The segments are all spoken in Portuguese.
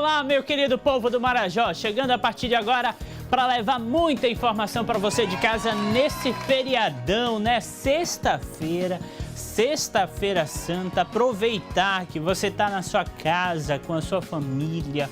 Olá, meu querido povo do Marajó, chegando a partir de agora para levar muita informação para você de casa nesse feriadão, né? Sexta-feira Santa, aproveitar que você está na sua casa com a sua família,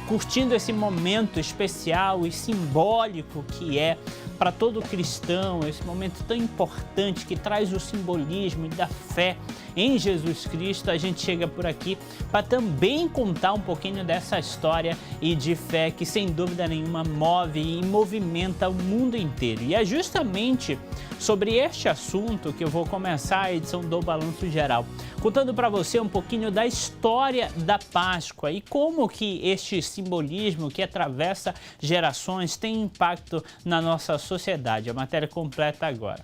curtindo esse momento especial e simbólico que é para todo cristão, esse momento tão importante que traz o simbolismo da fé em Jesus Cristo. A gente chega por aqui para também contar um pouquinho dessa história e de fé que, sem dúvida nenhuma, move e movimenta o mundo inteiro. E é justamente sobre este assunto que eu vou começar a edição do Balanço Geral, contando para você um pouquinho da história da Páscoa e como que este simbolismo que atravessa gerações tem impacto na nossa sociedade. A matéria completa agora.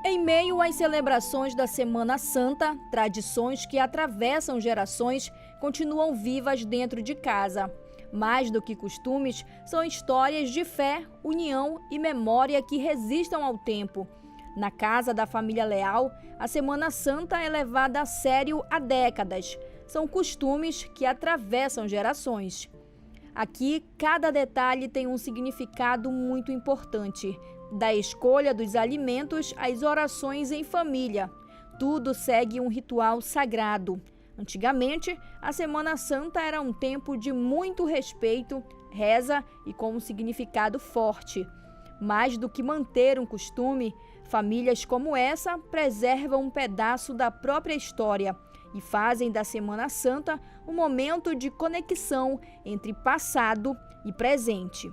Em meio às celebrações da Semana Santa, tradições que atravessam gerações continuam vivas dentro de casa. Mais do que costumes, são histórias de fé, união e memória que resistam ao tempo. Na casa da família Leal, a Semana Santa é levada a sério há décadas. São costumes que atravessam gerações. Aqui, cada detalhe tem um significado muito importante. Da escolha dos alimentos às orações em família. Tudo segue um ritual sagrado. Antigamente, a Semana Santa era um tempo de muito respeito, reza e com um significado forte. Mais do que manter um costume, famílias como essa preservam um pedaço da própria história e fazem da Semana Santa um momento de conexão entre passado e presente.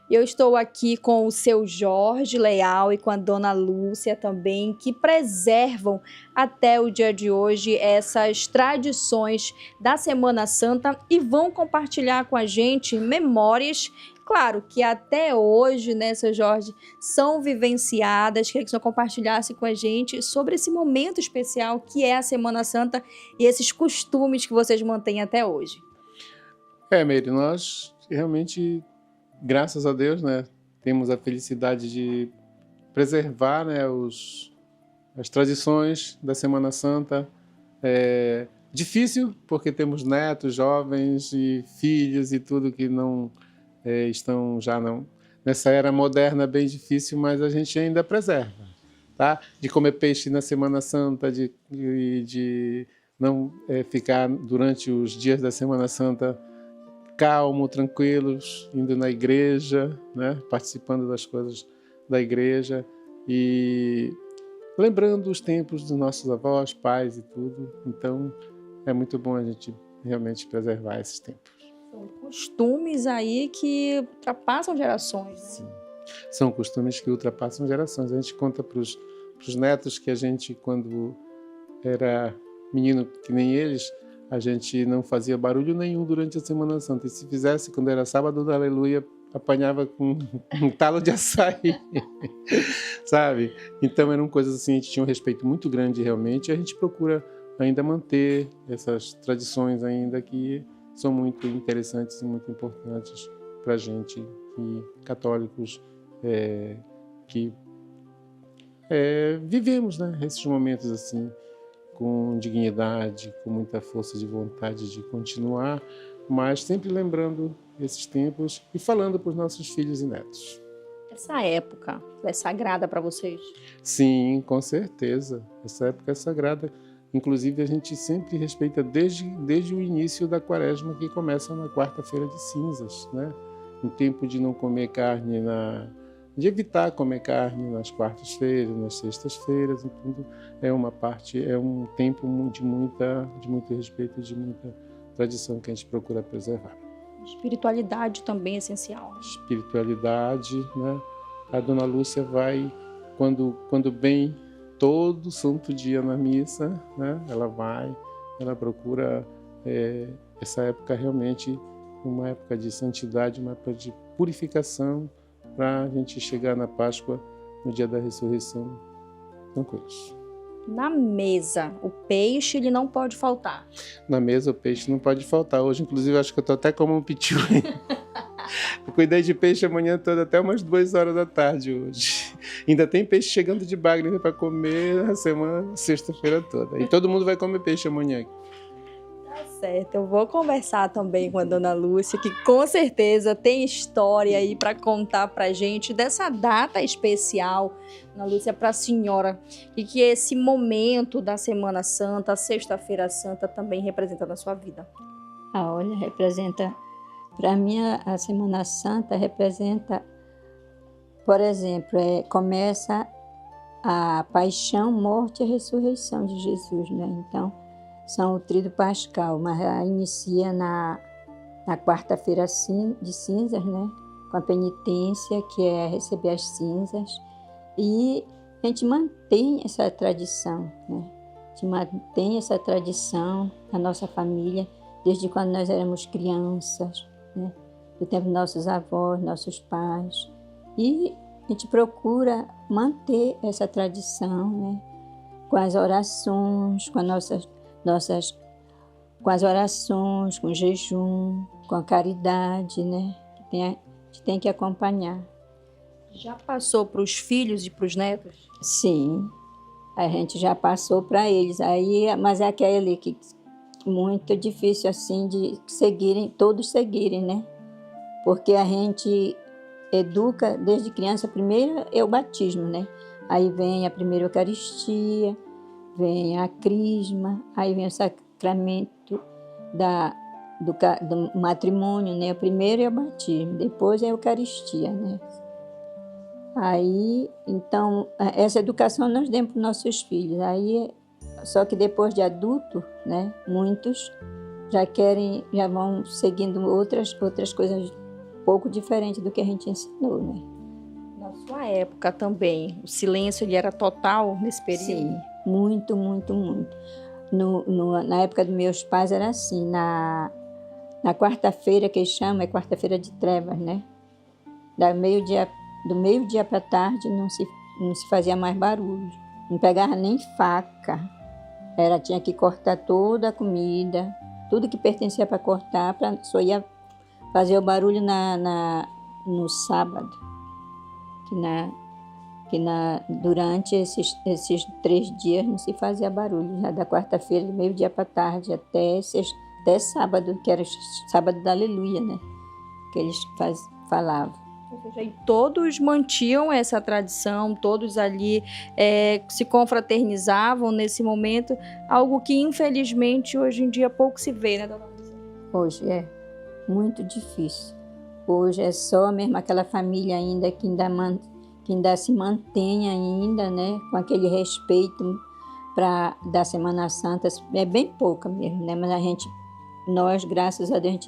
Eu estou aqui com o seu Jorge Leal e com a dona Lúcia também, que preservam até o dia de hoje essas tradições da Semana Santa e vão compartilhar com a gente memórias, claro, que até hoje, né, seu Jorge, são vivenciadas. Queria que o senhor compartilhasse com a gente sobre esse momento especial que é a Semana Santa e esses costumes que vocês mantêm até hoje. Meire, nós realmente, graças a Deus, né, temos a felicidade de preservar, né, as tradições da Semana Santa. É difícil, porque temos netos, jovens e filhos e tudo que não estão já nessa era moderna, bem difícil, mas a gente ainda preserva, tá? De comer peixe na Semana Santa, de não ficar durante os dias da Semana Santa calmo, tranquilos, indo na igreja, né? Participando das coisas da igreja e lembrando os tempos dos nossos avós, pais e tudo. Então, é muito bom a gente realmente preservar esses tempos. São costumes aí que ultrapassam gerações. Sim. São costumes que ultrapassam gerações. A gente conta para os netos que a gente, quando era menino que nem eles, a gente não fazia barulho nenhum durante a Semana Santa. E se fizesse, quando era sábado da Aleluia, apanhava com um talo de açaí, sabe? Então eram coisas assim, a gente tinha um respeito muito grande realmente. E a gente procura ainda manter essas tradições ainda que são muito interessantes e muito importantes para a gente, que católicos que vivemos, né, esses momentos assim, com dignidade, com muita força de vontade de continuar, mas sempre lembrando esses tempos e falando para os nossos filhos e netos. Essa época é sagrada para vocês? Sim, com certeza. Essa época é sagrada. Inclusive, a gente sempre respeita desde o início da quaresma, que começa na quarta-feira de cinzas, né? Um tempo de não comer carne, de evitar comer carne nas quartas-feiras, nas sextas-feiras, e tudo. É um tempo de muito respeito, de muita tradição que a gente procura preservar. Espiritualidade também é essencial. Espiritualidade, né? A dona Lúcia vai, quando vem todo santo dia na missa, né? Ela procura essa época realmente uma época de santidade, uma época de purificação, para a gente chegar na Páscoa, no dia da ressurreição, tranquilos. Na mesa, o peixe ele não pode faltar. Na mesa o peixe não pode faltar. Hoje, inclusive, acho que eu estou até como um pitiu. Eu cuidei de peixe a manhã toda, até umas 2 horas da tarde hoje. Ainda tem peixe chegando de Bagre para comer a semana, sexta-feira toda. E todo mundo vai comer peixe amanhã. Tá Certo, eu vou conversar também com a dona Lúcia, que com certeza tem história aí para contar pra gente dessa data especial, dona Lúcia, para a senhora, e que esse momento da Semana Santa, a Sexta-feira Santa, também representa na sua vida. Olha, representa, para mim, a Semana Santa representa, por exemplo, começa a paixão, morte e ressurreição de Jesus, né? Então, são o tríduo pascal, mas inicia na quarta-feira de cinzas, né? Com a penitência, que é receber as cinzas. E a gente mantém essa tradição, né? A gente mantém essa tradição na nossa família, desde quando nós éramos crianças, né? Do tempo dos nossos avós, nossos pais. E a gente procura manter essa tradição, né? Com as orações, com as orações, com o jejum, com a caridade, né? Que a gente tem que acompanhar. Já passou para os filhos e para os netos? Sim, a gente já passou para eles. Mas é aquele que muito difícil assim de seguirem, todos seguirem, né? Porque a gente educa desde criança. Primeiro é o batismo, né? Aí vem a primeira Eucaristia, vem a crisma, aí vem o sacramento do matrimônio, né? O primeiro é o batismo, depois é a Eucaristia, né? Aí, então, essa educação nós demos para os nossos filhos. Aí, só que depois de adulto, né? Muitos já vão seguindo outras coisas um pouco diferentes do que a gente ensinou, né? Na sua época também, o silêncio ele era total nesse período? Sim. Muito, muito, muito. Na época dos meus pais era assim, na quarta-feira, que eles chamam, é quarta-feira de trevas, né? Do meio-dia para tarde não se fazia mais barulho, não pegava nem faca. Tinha que cortar toda a comida, tudo que pertencia para cortar, só ia fazer o barulho no sábado, durante esses 3 dias não se fazia barulho, já da quarta-feira, do meio-dia para tarde, até sábado, que era o sábado da Aleluia, né? Que eles falavam. Ou seja, e todos mantinham essa tradição, todos ali se confraternizavam nesse momento, algo que infelizmente hoje em dia pouco se vê, né, dona Lúcia? Hoje é muito difícil. Hoje é só mesmo aquela família ainda que ainda se mantém ainda, né, com aquele respeito da Semana Santa. É bem pouca mesmo, né, mas nós, graças a Deus,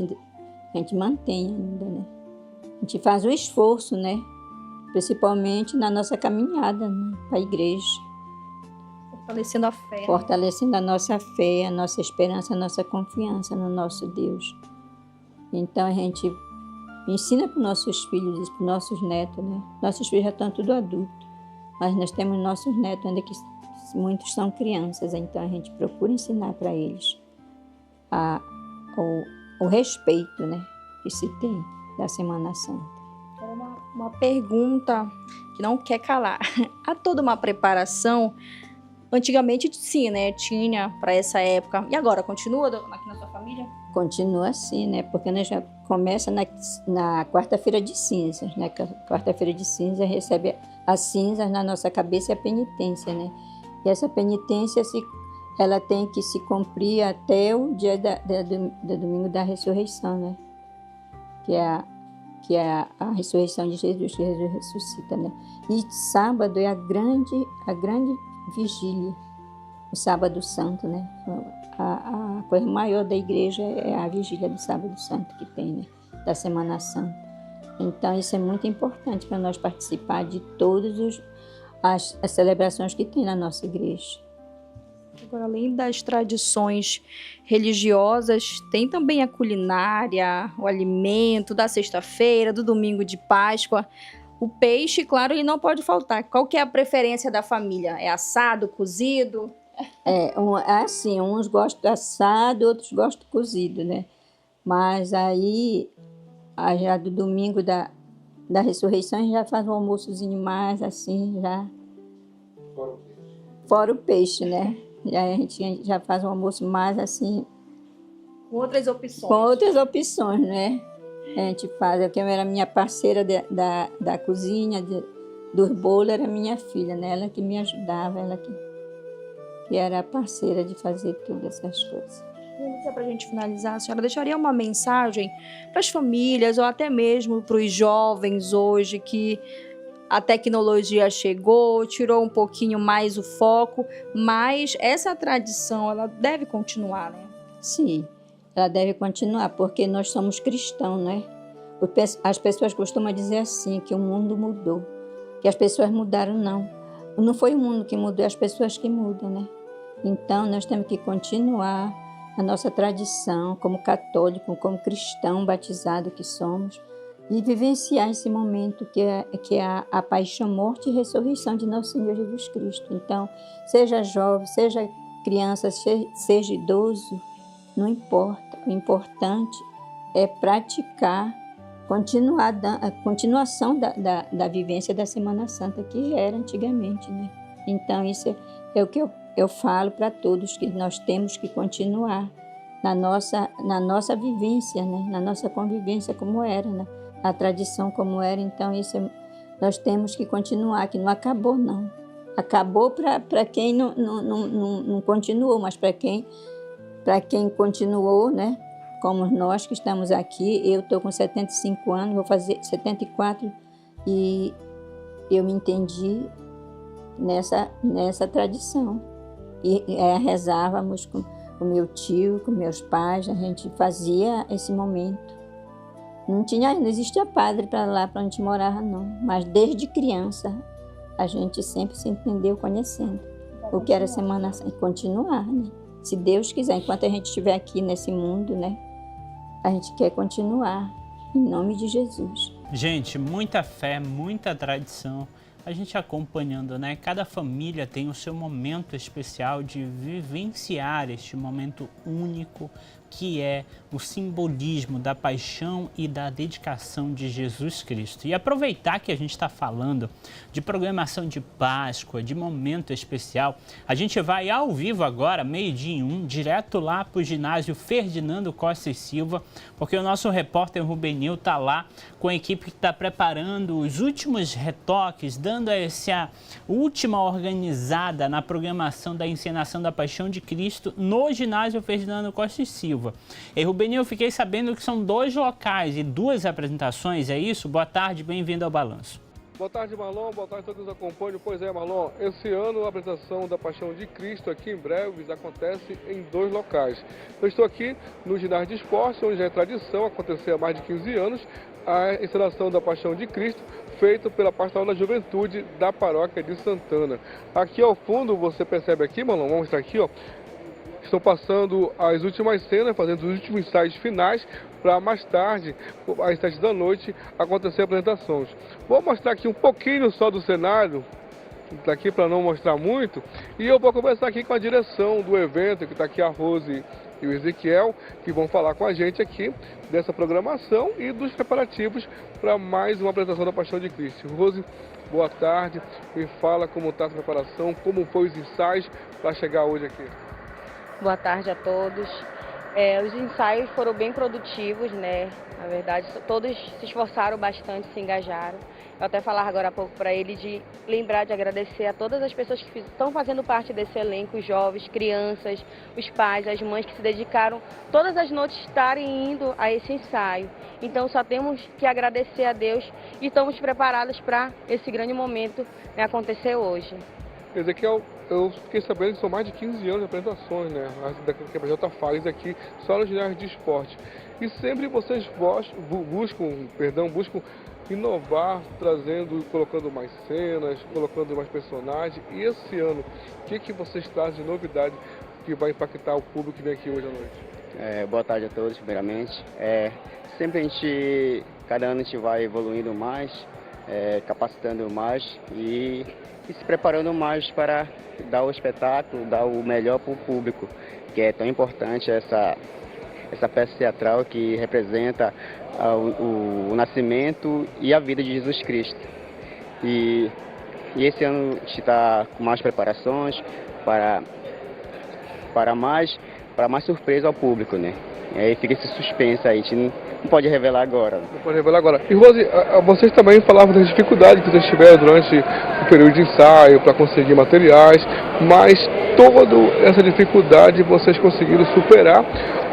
a gente mantém ainda, né. A gente faz um esforço, né, principalmente na nossa caminhada, né, para a igreja. Fortalecendo a fé. Fortalecendo a nossa fé, a nossa esperança, a nossa confiança no nosso Deus. Então a gente ensina para os nossos filhos e para os nossos netos, né? Nossos filhos já estão tudo adultos, mas nós temos nossos netos ainda que muitos são crianças, então a gente procura ensinar para eles o respeito, né, que se tem da Semana Santa. Uma pergunta que não quer calar. Há toda uma preparação? Antigamente sim, né? Tinha para essa época. E agora, continua aqui na sua família? Continua assim, né? Porque nós já começa na quarta-feira de cinzas, né? Quarta-feira de cinzas recebe as cinzas na nossa cabeça e a penitência, né? E essa penitência ela tem que se cumprir até o dia do domingo da ressurreição, né? Que é a ressurreição de Jesus, que Jesus ressuscita, né? E sábado é a grande vigília, o sábado santo, né? A coisa maior da igreja é a vigília do sábado santo que tem, né? Da Semana Santa. Então isso é muito importante para nós participar de todas as celebrações que tem na nossa igreja. Agora, além das tradições religiosas, tem também a culinária, o alimento da sexta-feira, do domingo de Páscoa. O peixe, claro, ele não pode faltar. Qual que é a preferência da família? É assado, cozido? Assim, uns gostam assado, outros gostam cozido, né? Mas aí, já do domingo da ressurreição, a gente já faz um almoçozinho mais assim, já. Fora o peixe, né? A gente já faz um almoço mais assim, Com outras opções. Com outras opções, né? A gente faz, eu era minha parceira da cozinha, dos bolos, era minha filha, né? Ela que me ajudava, ela que era a parceira de fazer todas essas coisas. Para a gente finalizar, a senhora deixaria uma mensagem para as famílias ou até mesmo para os jovens hoje que a tecnologia chegou, tirou um pouquinho mais o foco, mas essa tradição ela deve continuar, né? Sim, ela deve continuar, porque nós somos cristãos, né? As pessoas costumam dizer assim, que o mundo mudou, que as pessoas mudaram, não. Não foi o mundo que mudou, é as pessoas que mudam, né? Então, nós temos que continuar a nossa tradição como católico, como cristão batizado que somos, e vivenciar esse momento que é a paixão, morte e ressurreição de nosso Senhor Jesus Cristo. Então, seja jovem, seja criança, seja idoso, não importa. O importante é praticar, a continuação da vivência da Semana Santa, que era antigamente, né? Então, isso é o que eu falo para todos, que nós temos que continuar na nossa vivência, né? Na nossa convivência como era, né? A tradição como era. Então, nós temos que continuar, que não acabou, não. Acabou para quem não continuou, mas para quem continuou, né? Como nós que estamos aqui, eu estou com 75 anos, vou fazer 74, e eu me entendi nessa tradição. E rezávamos com o meu tio, com meus pais, a gente fazia esse momento. Não existia padre para lá, para onde a gente morava, não. Mas desde criança, a gente sempre se entendeu conhecendo o que era Semana Santa. E continuar, né? Se Deus quiser, enquanto a gente estiver aqui nesse mundo, né? A gente quer continuar, em nome de Jesus. Gente, muita fé, muita tradição. A gente acompanhando, né? Cada família tem o seu momento especial de vivenciar este momento único que é o simbolismo da paixão e da dedicação de Jesus Cristo. E aproveitar que a gente está falando de programação de Páscoa, de momento especial, a gente vai ao vivo agora, 12h01, direto lá para o ginásio Ferdinando Costa e Silva, porque o nosso repórter Rubenil está lá com a equipe que está preparando os últimos retoques, dando essa última organizada na programação da encenação da Paixão de Cristo no ginásio Ferdinando Costa e Silva. E Rubenil, eu fiquei sabendo que são 2 locais e 2 apresentações, é isso? Boa tarde, bem-vindo ao Balanço. Boa tarde, Marlon. Boa tarde a todos que nos acompanham. Pois é, Marlon, esse ano a apresentação da Paixão de Cristo aqui em Breves acontece em 2 locais. Eu estou aqui no ginásio de esporte, onde já é tradição, aconteceu há mais de 15 anos, a encenação da Paixão de Cristo, feito pela Pastoral da Juventude da Paróquia de Santana. Aqui ao fundo, você percebe aqui, Marlon, vamos mostrar aqui, ó. Estão passando as últimas cenas, fazendo os últimos ensaios finais, para mais tarde, às 7 da noite, acontecer apresentações. Vou mostrar aqui um pouquinho só do cenário, daqui para não mostrar muito, e eu vou conversar aqui com a direção do evento, que está aqui a Rose e o Ezequiel, que vão falar com a gente aqui dessa programação e dos preparativos para mais uma apresentação da Paixão de Cristo. Rose, boa tarde, me fala como está a preparação, como foi os ensaios para chegar hoje aqui. Boa tarde a todos. Os ensaios foram bem produtivos, né? Na verdade, todos se esforçaram bastante, se engajaram. Eu até falava agora há pouco para ele de lembrar de agradecer a todas as pessoas que estão fazendo parte desse elenco, os jovens, crianças, os pais, as mães que se dedicaram todas as noites estarem indo a esse ensaio. Então só temos que agradecer a Deus e estamos preparados para esse grande momento, né, acontecer hoje. Ezequiel, eu fiquei sabendo que são mais de 15 anos de apresentações, né? Da QPJ faz aqui, só no ginásio de esporte. E sempre vocês buscam inovar, trazendo, colocando mais cenas, colocando mais personagens. E esse ano, o que vocês trazem de novidade que vai impactar o público que vem aqui hoje à noite? Boa tarde a todos, primeiramente. Sempre cada ano a gente vai evoluindo mais, capacitando mais e se preparando mais para dar o espetáculo, dar o melhor para o público, que é tão importante essa peça teatral que representa o nascimento e a vida de Jesus Cristo. E esse ano a gente está com mais preparações para mais surpresa ao público, né? Aí fica esse suspense aí, a gente não pode revelar agora. Não pode revelar agora. E Rose, vocês também falavam das dificuldades que vocês tiveram durante o período de ensaio para conseguir materiais, mas toda essa dificuldade vocês conseguiram superar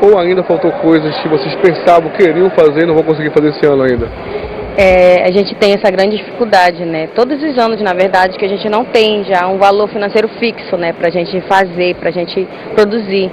ou ainda faltou coisas que vocês pensavam, queriam fazer e não vão conseguir fazer esse ano ainda? A gente tem essa grande dificuldade, né? Todos os anos, na verdade, que a gente não tem já um valor financeiro fixo, né? Pra gente fazer, pra gente produzir.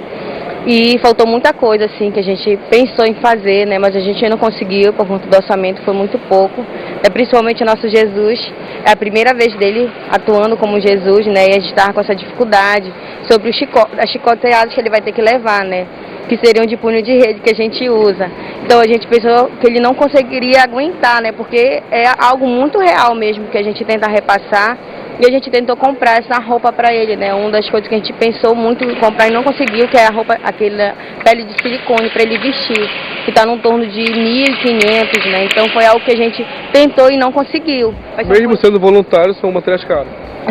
E faltou muita coisa, assim, que a gente pensou em fazer, né? Mas a gente não conseguiu, por conta do orçamento, foi muito pouco. Principalmente o nosso Jesus, é a primeira vez dele atuando como Jesus, né? E a gente estava com essa dificuldade sobre as chicoteadas que ele vai ter que levar, né? Que seriam de punho de rede que a gente usa. Então a gente pensou que ele não conseguiria aguentar, né? Porque é algo muito real mesmo que a gente tenta repassar. E a gente tentou comprar essa roupa para ele, né? Uma das coisas que a gente pensou muito em comprar e não conseguiu, que é a roupa, aquela pele de silicone para ele vestir, que está no torno de 1.500, né? Então foi algo que a gente tentou e não conseguiu. Mesmo sendo voluntário, são materiais caros.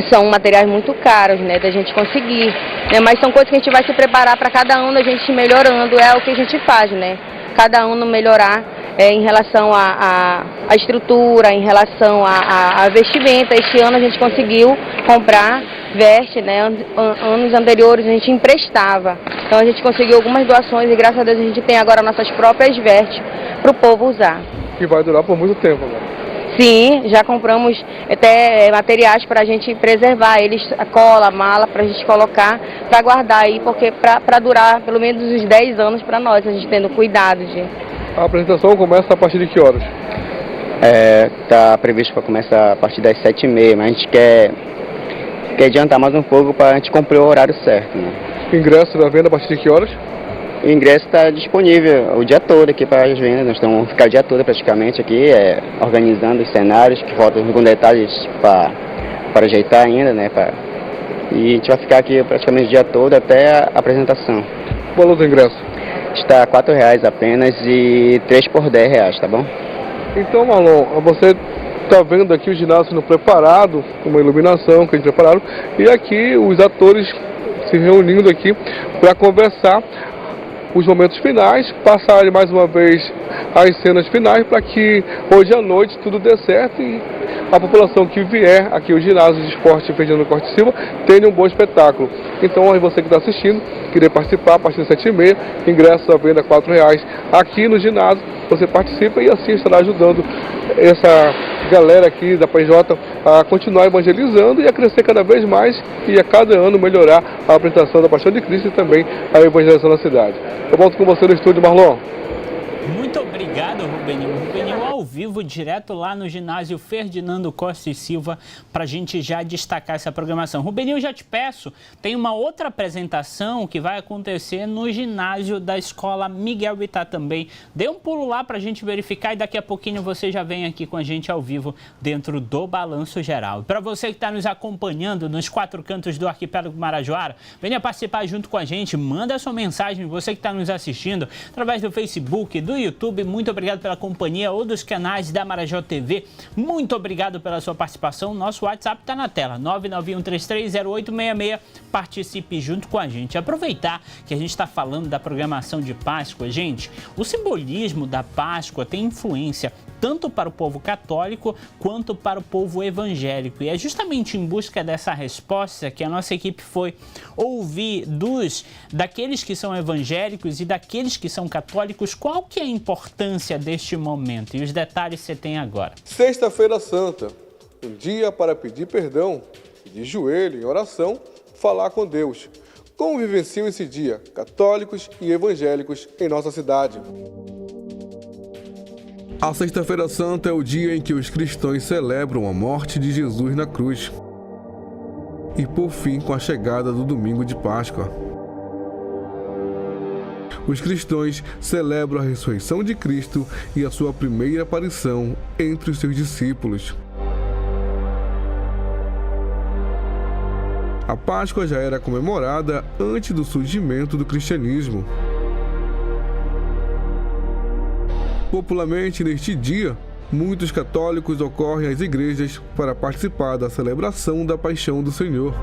São materiais muito caros, né, da gente conseguir, né, mas são coisas que a gente vai se preparar para cada ano a gente melhorando, é o que a gente faz, né, cada ano melhorar em relação à estrutura, em relação à vestimenta. Este ano a gente conseguiu comprar veste, né, anos anteriores a gente emprestava, então a gente conseguiu algumas doações e graças a Deus a gente tem agora nossas próprias vestes para o povo usar. Que vai durar por muito tempo agora. Sim, já compramos até materiais para a gente preservar eles, a cola, mala, para a gente colocar, para guardar aí, porque para durar pelo menos uns 10 anos para nós, a gente tendo cuidado de... A apresentação começa a partir de que horas? Está previsto para começar a partir das 7h30, mas a gente quer adiantar mais um pouco para a gente cumprir o horário certo, né? Ingresso da venda a partir de que horas? O ingresso está disponível o dia todo aqui para as vendas, nós vamos ficar o dia todo praticamente aqui, organizando os cenários, que faltam alguns detalhes para ajeitar ainda, né? E a gente vai ficar aqui praticamente o dia todo até a apresentação. O valor do ingresso? Está R$4 apenas e 3 por R$10, tá bom? Então, Marlon, você está vendo aqui o ginásio sendo preparado, com uma iluminação que a gente prepararam, e aqui os atores se reunindo aqui para conversar os momentos finais, passarem mais uma vez as cenas finais para que hoje à noite tudo dê certo e a população que vier aqui ao ginásio de esporte Ferdinando Corte Silva tenha um bom espetáculo. Então, você que está assistindo, querer participar a partir das 7h30, ingresso à venda R$4 aqui no ginásio, você participa e assim estará ajudando essa galera aqui da PJ a continuar evangelizando e a crescer cada vez mais e a cada ano melhorar a apresentação da Paixão de Cristo e também a evangelização na cidade. Eu volto com você no estúdio, Marlon. Muito obrigado, Rubenil. Rubenil ao vivo, direto lá no ginásio Ferdinando Costa e Silva, para a gente já destacar essa programação. Rubenil, já te peço, tem uma outra apresentação que vai acontecer no ginásio da Escola Miguel Bittar também. Dê um pulo lá para a gente verificar e daqui a pouquinho você já vem aqui com a gente ao vivo dentro do Balanço Geral. Para você que está nos acompanhando nos 4 cantos do Arquipélago Marajoara, venha participar junto com a gente, manda a sua mensagem, você que está nos assistindo através do Facebook, do YouTube, muito obrigado pela companhia ou dos canais da Marajó TV, muito obrigado pela sua participação, nosso WhatsApp está na tela, 991330866, participe junto com a gente. Aproveitar que a gente está falando da programação de Páscoa, gente, o simbolismo da Páscoa tem influência tanto para o povo católico quanto para o povo evangélico. E é justamente em busca dessa resposta que a nossa equipe foi ouvir daqueles que são evangélicos e daqueles que são católicos qual que é a importância deste momento. E os detalhes você tem agora. Sexta-feira Santa, um dia para pedir perdão, de joelho em oração, falar com Deus. Como vivenciam esse dia católicos e evangélicos em nossa cidade? A Sexta-feira Santa é o dia em que os cristãos celebram a morte de Jesus na cruz. E por fim, com a chegada do domingo de Páscoa. Os cristãos celebram a ressurreição de Cristo e a sua primeira aparição entre os seus discípulos. A Páscoa já era comemorada antes do surgimento do cristianismo. Popularmente, neste dia, muitos católicos ocorrem às igrejas para participar da celebração da Paixão do Senhor.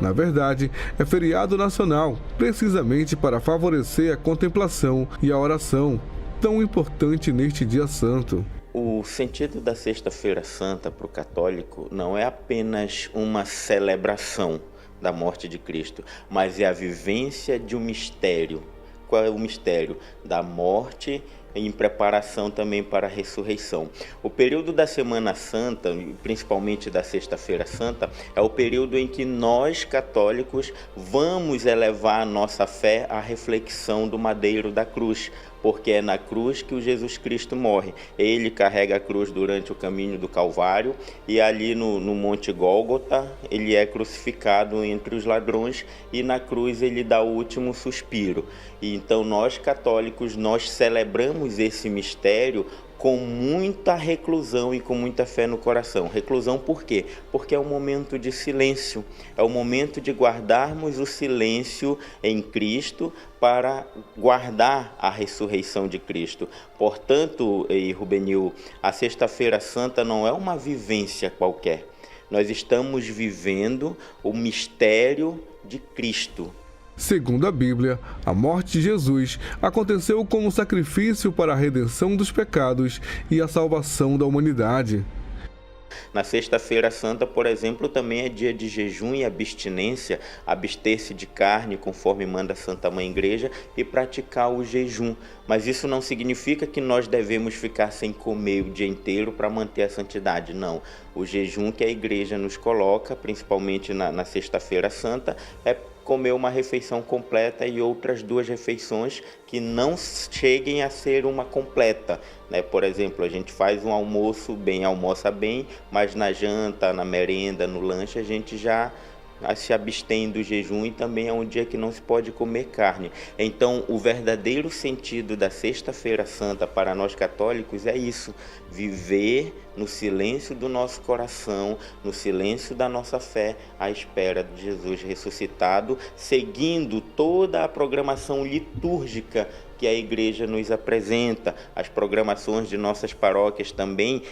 Na verdade, é feriado nacional, precisamente para favorecer a contemplação e a oração, tão importante neste dia santo. O sentido da Sexta-feira Santa para o católico não é apenas uma celebração da morte de Cristo, mas é a vivência de um mistério. Qual é o mistério? Da morte em preparação também para a ressurreição. O período da Semana Santa, principalmente da Sexta-feira Santa, é o período em que nós, católicos, vamos elevar a nossa fé à reflexão do madeiro da cruz, porque é na cruz que o Jesus Cristo morre. Ele carrega a cruz durante o caminho do Calvário e ali no Monte Gólgota ele é crucificado entre os ladrões e na cruz ele dá o último suspiro. E então nós católicos, nós celebramos esse mistério com muita reclusão e com muita fé no coração. Reclusão por quê? Porque é um momento de silêncio, é o momento de guardarmos o silêncio em Cristo para guardar a ressurreição de Cristo. Portanto, Rubenil, a Sexta-feira Santa não é uma vivência qualquer. Nós estamos vivendo o mistério de Cristo. Segundo a Bíblia, a morte de Jesus aconteceu como sacrifício para a redenção dos pecados e a salvação da humanidade. Na Sexta-feira Santa, por exemplo, também é dia de jejum e abstinência, abster-se de carne, conforme manda a Santa Mãe Igreja, e praticar o jejum. Mas isso não significa que nós devemos ficar sem comer o dia inteiro para manter a santidade, não. O jejum que a Igreja nos coloca, principalmente na Sexta-feira Santa, é comer uma refeição completa e outras 2 refeições que não cheguem a ser uma completa, né? Por exemplo, a gente faz um almoço bem, almoça bem, mas na janta, na merenda, no lanche, a gente já se abstém do jejum e também é um dia que não se pode comer carne. Então, o verdadeiro sentido da Sexta-feira Santa para nós católicos é isso, viver no silêncio do nosso coração, no silêncio da nossa fé, à espera de Jesus ressuscitado, seguindo toda a programação litúrgica que a Igreja nos apresenta. As programações de nossas paróquias também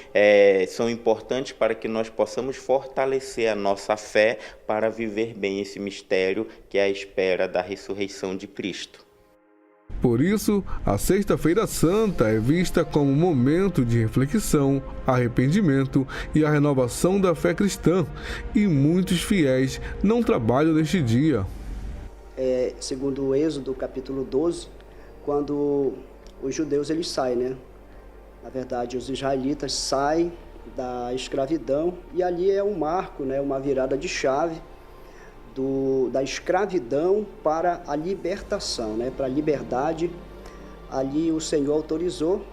são importantes para que nós possamos fortalecer a nossa fé para viver bem esse mistério que é a espera da ressurreição de Cristo. Por isso, a Sexta-feira Santa é vista como um momento de reflexão, arrependimento e a renovação da fé cristã, e muitos fiéis não trabalham neste dia. Segundo o Êxodo, capítulo 12, quando os judeus eles saem, né? Na verdade, os israelitas saem da escravidão e ali é um marco, né? Uma virada de chave da escravidão para a libertação, né? Para a liberdade. Ali o Senhor autorizou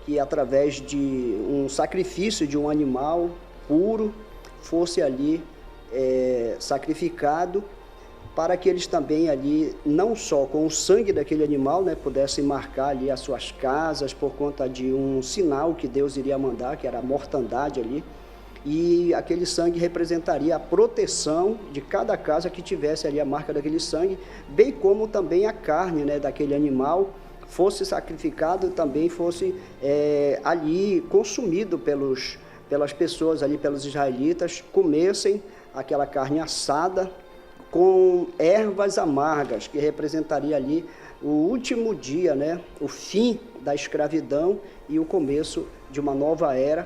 que através de um sacrifício de um animal puro fosse ali sacrificado, para que eles também ali, não só com o sangue daquele animal, né, pudessem marcar ali as suas casas por conta de um sinal que Deus iria mandar, que era a mortandade ali, e aquele sangue representaria a proteção de cada casa que tivesse ali a marca daquele sangue, bem como também a carne, né, daquele animal fosse sacrificado e também fosse ali consumido pelas pessoas ali, pelos israelitas, comessem aquela carne assada com ervas amargas, que representaria ali o último dia, né? O fim da escravidão e o começo de uma nova era,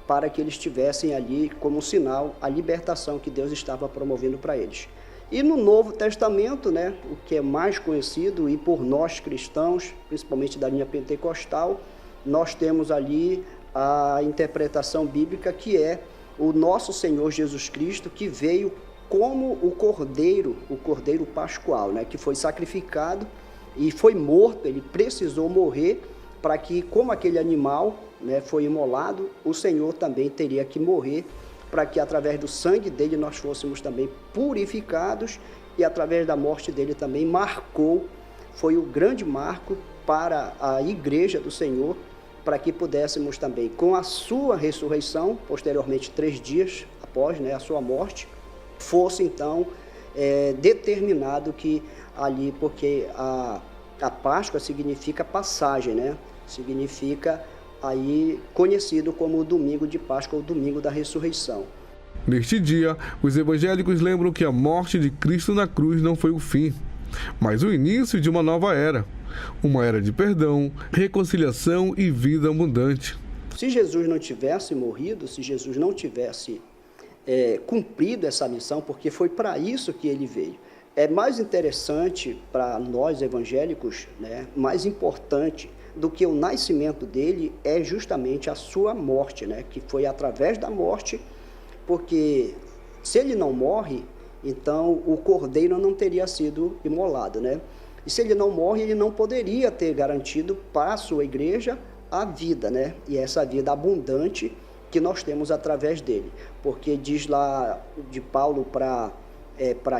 para que eles tivessem ali como sinal a libertação que Deus estava promovendo para eles. E no Novo Testamento, né, o que é mais conhecido e por nós cristãos, principalmente da linha pentecostal, nós temos ali a interpretação bíblica que é o nosso Senhor Jesus Cristo, que veio como o cordeiro pascual, né, que foi sacrificado e foi morto. Ele precisou morrer para que, como aquele animal, né, foi imolado, o Senhor também teria que morrer para que através do sangue dele nós fôssemos também purificados, e através da morte dele também foi o grande marco para a Igreja do Senhor, para que pudéssemos também, com a sua ressurreição, posteriormente 3 dias após, né, a sua morte, fosse então determinado que ali, porque a Páscoa significa passagem, né? Significa aí conhecido como o domingo de Páscoa, o domingo da ressurreição. Neste dia, os evangélicos lembram que a morte de Cristo na cruz não foi o fim, mas o início de uma nova era. Uma era de perdão, reconciliação e vida abundante. Se Jesus não tivesse morrido, se Jesus não tivesse cumprido essa missão, porque foi para isso que ele veio. É mais interessante para nós evangélicos, né, mais importante do que o nascimento dele é justamente a sua morte, né, que foi através da morte, porque se ele não morre, então o cordeiro não teria sido imolado, né? E se ele não morre, ele não poderia ter garantido para a sua igreja a vida, né? E essa vida abundante que nós temos através dele. Porque diz lá de Paulo para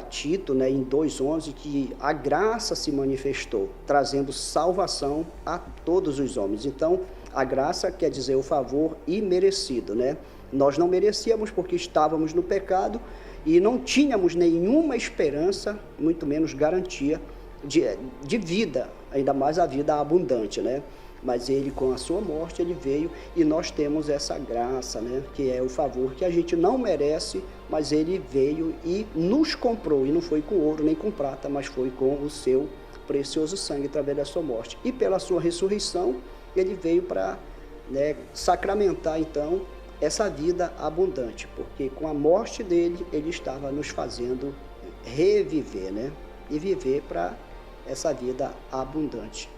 Tito, né, em 2,11, que a graça se manifestou, trazendo salvação a todos os homens. Então, a graça quer dizer o favor imerecido, né? Nós não merecíamos porque estávamos no pecado e não tínhamos nenhuma esperança, muito menos garantia de vida, ainda mais a vida abundante, né? Mas ele, com a sua morte, ele veio e nós temos essa graça, né? Que é o favor que a gente não merece, mas ele veio e nos comprou, e não foi com ouro nem com prata, mas foi com o seu precioso sangue através da sua morte. E pela sua ressurreição, ele veio para, né, sacramentar, então, essa vida abundante, porque com a morte dele, ele estava nos fazendo reviver, né? E viver para essa vida abundante.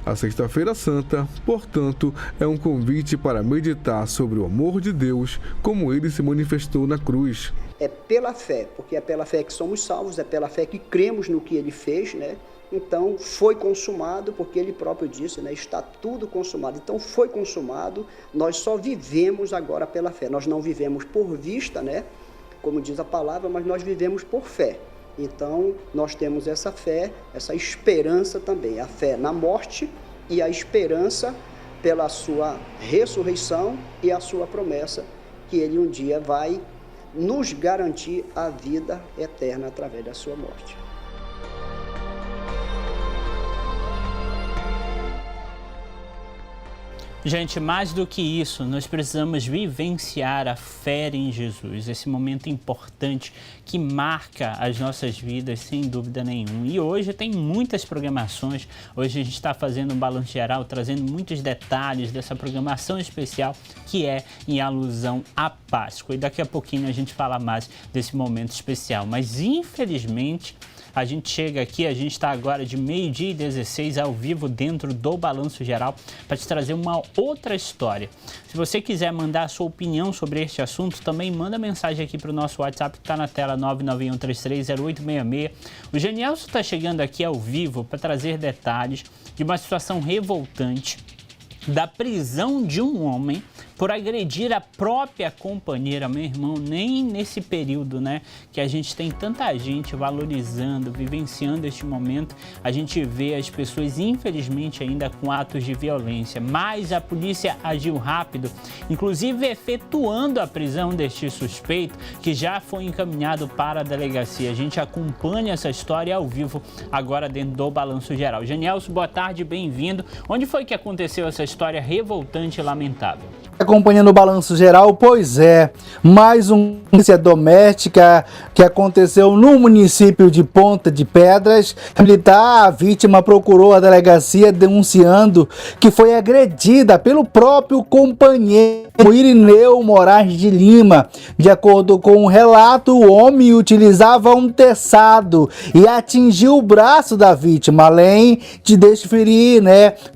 A Sexta-feira Santa, portanto, é um convite para meditar sobre o amor de Deus, como ele se manifestou na cruz. É pela fé, porque é pela fé que somos salvos, é pela fé que cremos no que ele fez, né? Então, foi consumado, porque ele próprio disse, né? Está tudo consumado. Então, foi consumado, nós só vivemos agora pela fé. Nós não vivemos por vista, né? Como diz a palavra, mas nós vivemos por fé. Então, nós temos essa fé, essa esperança também, a fé na morte e a esperança pela sua ressurreição e a sua promessa que ele um dia vai nos garantir a vida eterna através da sua morte. Gente, mais do que isso, nós precisamos vivenciar a fé em Jesus, esse momento importante que marca as nossas vidas, sem dúvida nenhuma. E hoje tem muitas programações, hoje a gente está fazendo um balanço geral, trazendo muitos detalhes dessa programação especial que é em alusão à Páscoa. E daqui a pouquinho a gente fala mais desse momento especial, mas infelizmente a gente chega aqui, a gente está agora de 12h16 ao vivo dentro do Balanço Geral para te trazer uma outra história. Se você quiser mandar a sua opinião sobre este assunto, também manda mensagem aqui para o nosso WhatsApp que está na tela 991330866. O Genielson está chegando aqui ao vivo para trazer detalhes de uma situação revoltante da prisão de um homem por agredir a própria companheira. Meu irmão, nem nesse período, né, que a gente tem tanta gente valorizando, vivenciando este momento, a gente vê as pessoas, infelizmente, ainda com atos de violência. Mas a polícia agiu rápido, inclusive efetuando a prisão deste suspeito, que já foi encaminhado para a delegacia. A gente acompanha essa história ao vivo agora dentro do Balanço Geral. Genielson, boa tarde, bem-vindo. Onde foi que aconteceu essa história revoltante e lamentável? Acompanhando o Balanço Geral, pois é, mais uma violência doméstica que aconteceu no município de Ponta de Pedras. A vítima procurou a delegacia denunciando que foi agredida pelo próprio companheiro Irineu Moraes de Lima. De acordo com o relato, o homem utilizava um teçado e atingiu o braço da vítima, além de desferir,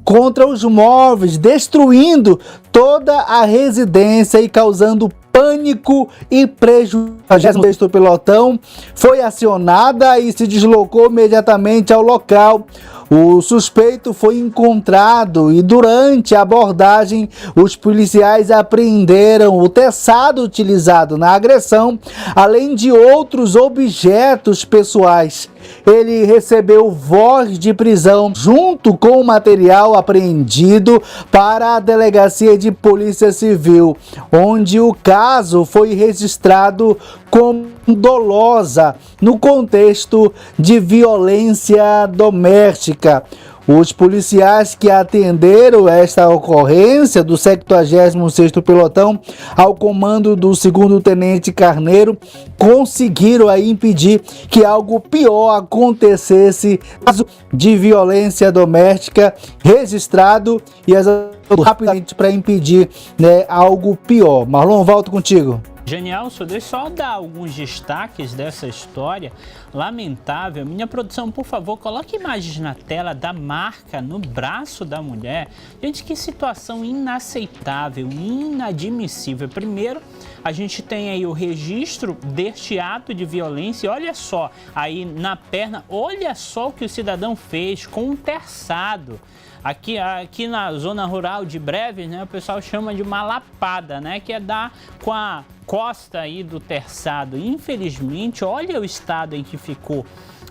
contra os móveis, destruindo toda a residência e causando pânico e prejuízo. A 26º pelotão foi acionada e se deslocou imediatamente ao local. O suspeito foi encontrado e durante a abordagem os policiais apreenderam o teçado utilizado na agressão, além de outros objetos pessoais. Ele recebeu voz de prisão junto com o material apreendido para a Delegacia de Polícia Civil, onde o caso foi registrado como dolosa no contexto de violência doméstica. Os policiais que atenderam esta ocorrência do 76º Pelotão, ao comando do 2º Tenente Carneiro, conseguiram aí impedir que algo pior acontecesse, caso de violência doméstica registrado, e rapidamente para impedir, né, algo pior. Marlon, volto contigo. Genialson, deixa eu só dar alguns destaques dessa história lamentável. Minha produção, por favor, coloque imagens na tela da marca no braço da mulher. Gente, que situação inaceitável, inadmissível. Primeiro, a gente tem aí o registro deste ato de violência. Olha só, aí na perna, olha só o que o cidadão fez com um terçado. Aqui na zona rural de Breves, né, o pessoal chama de uma lapada, né, que é dar com a costa aí do terçado. Infelizmente, olha o estado em que ficou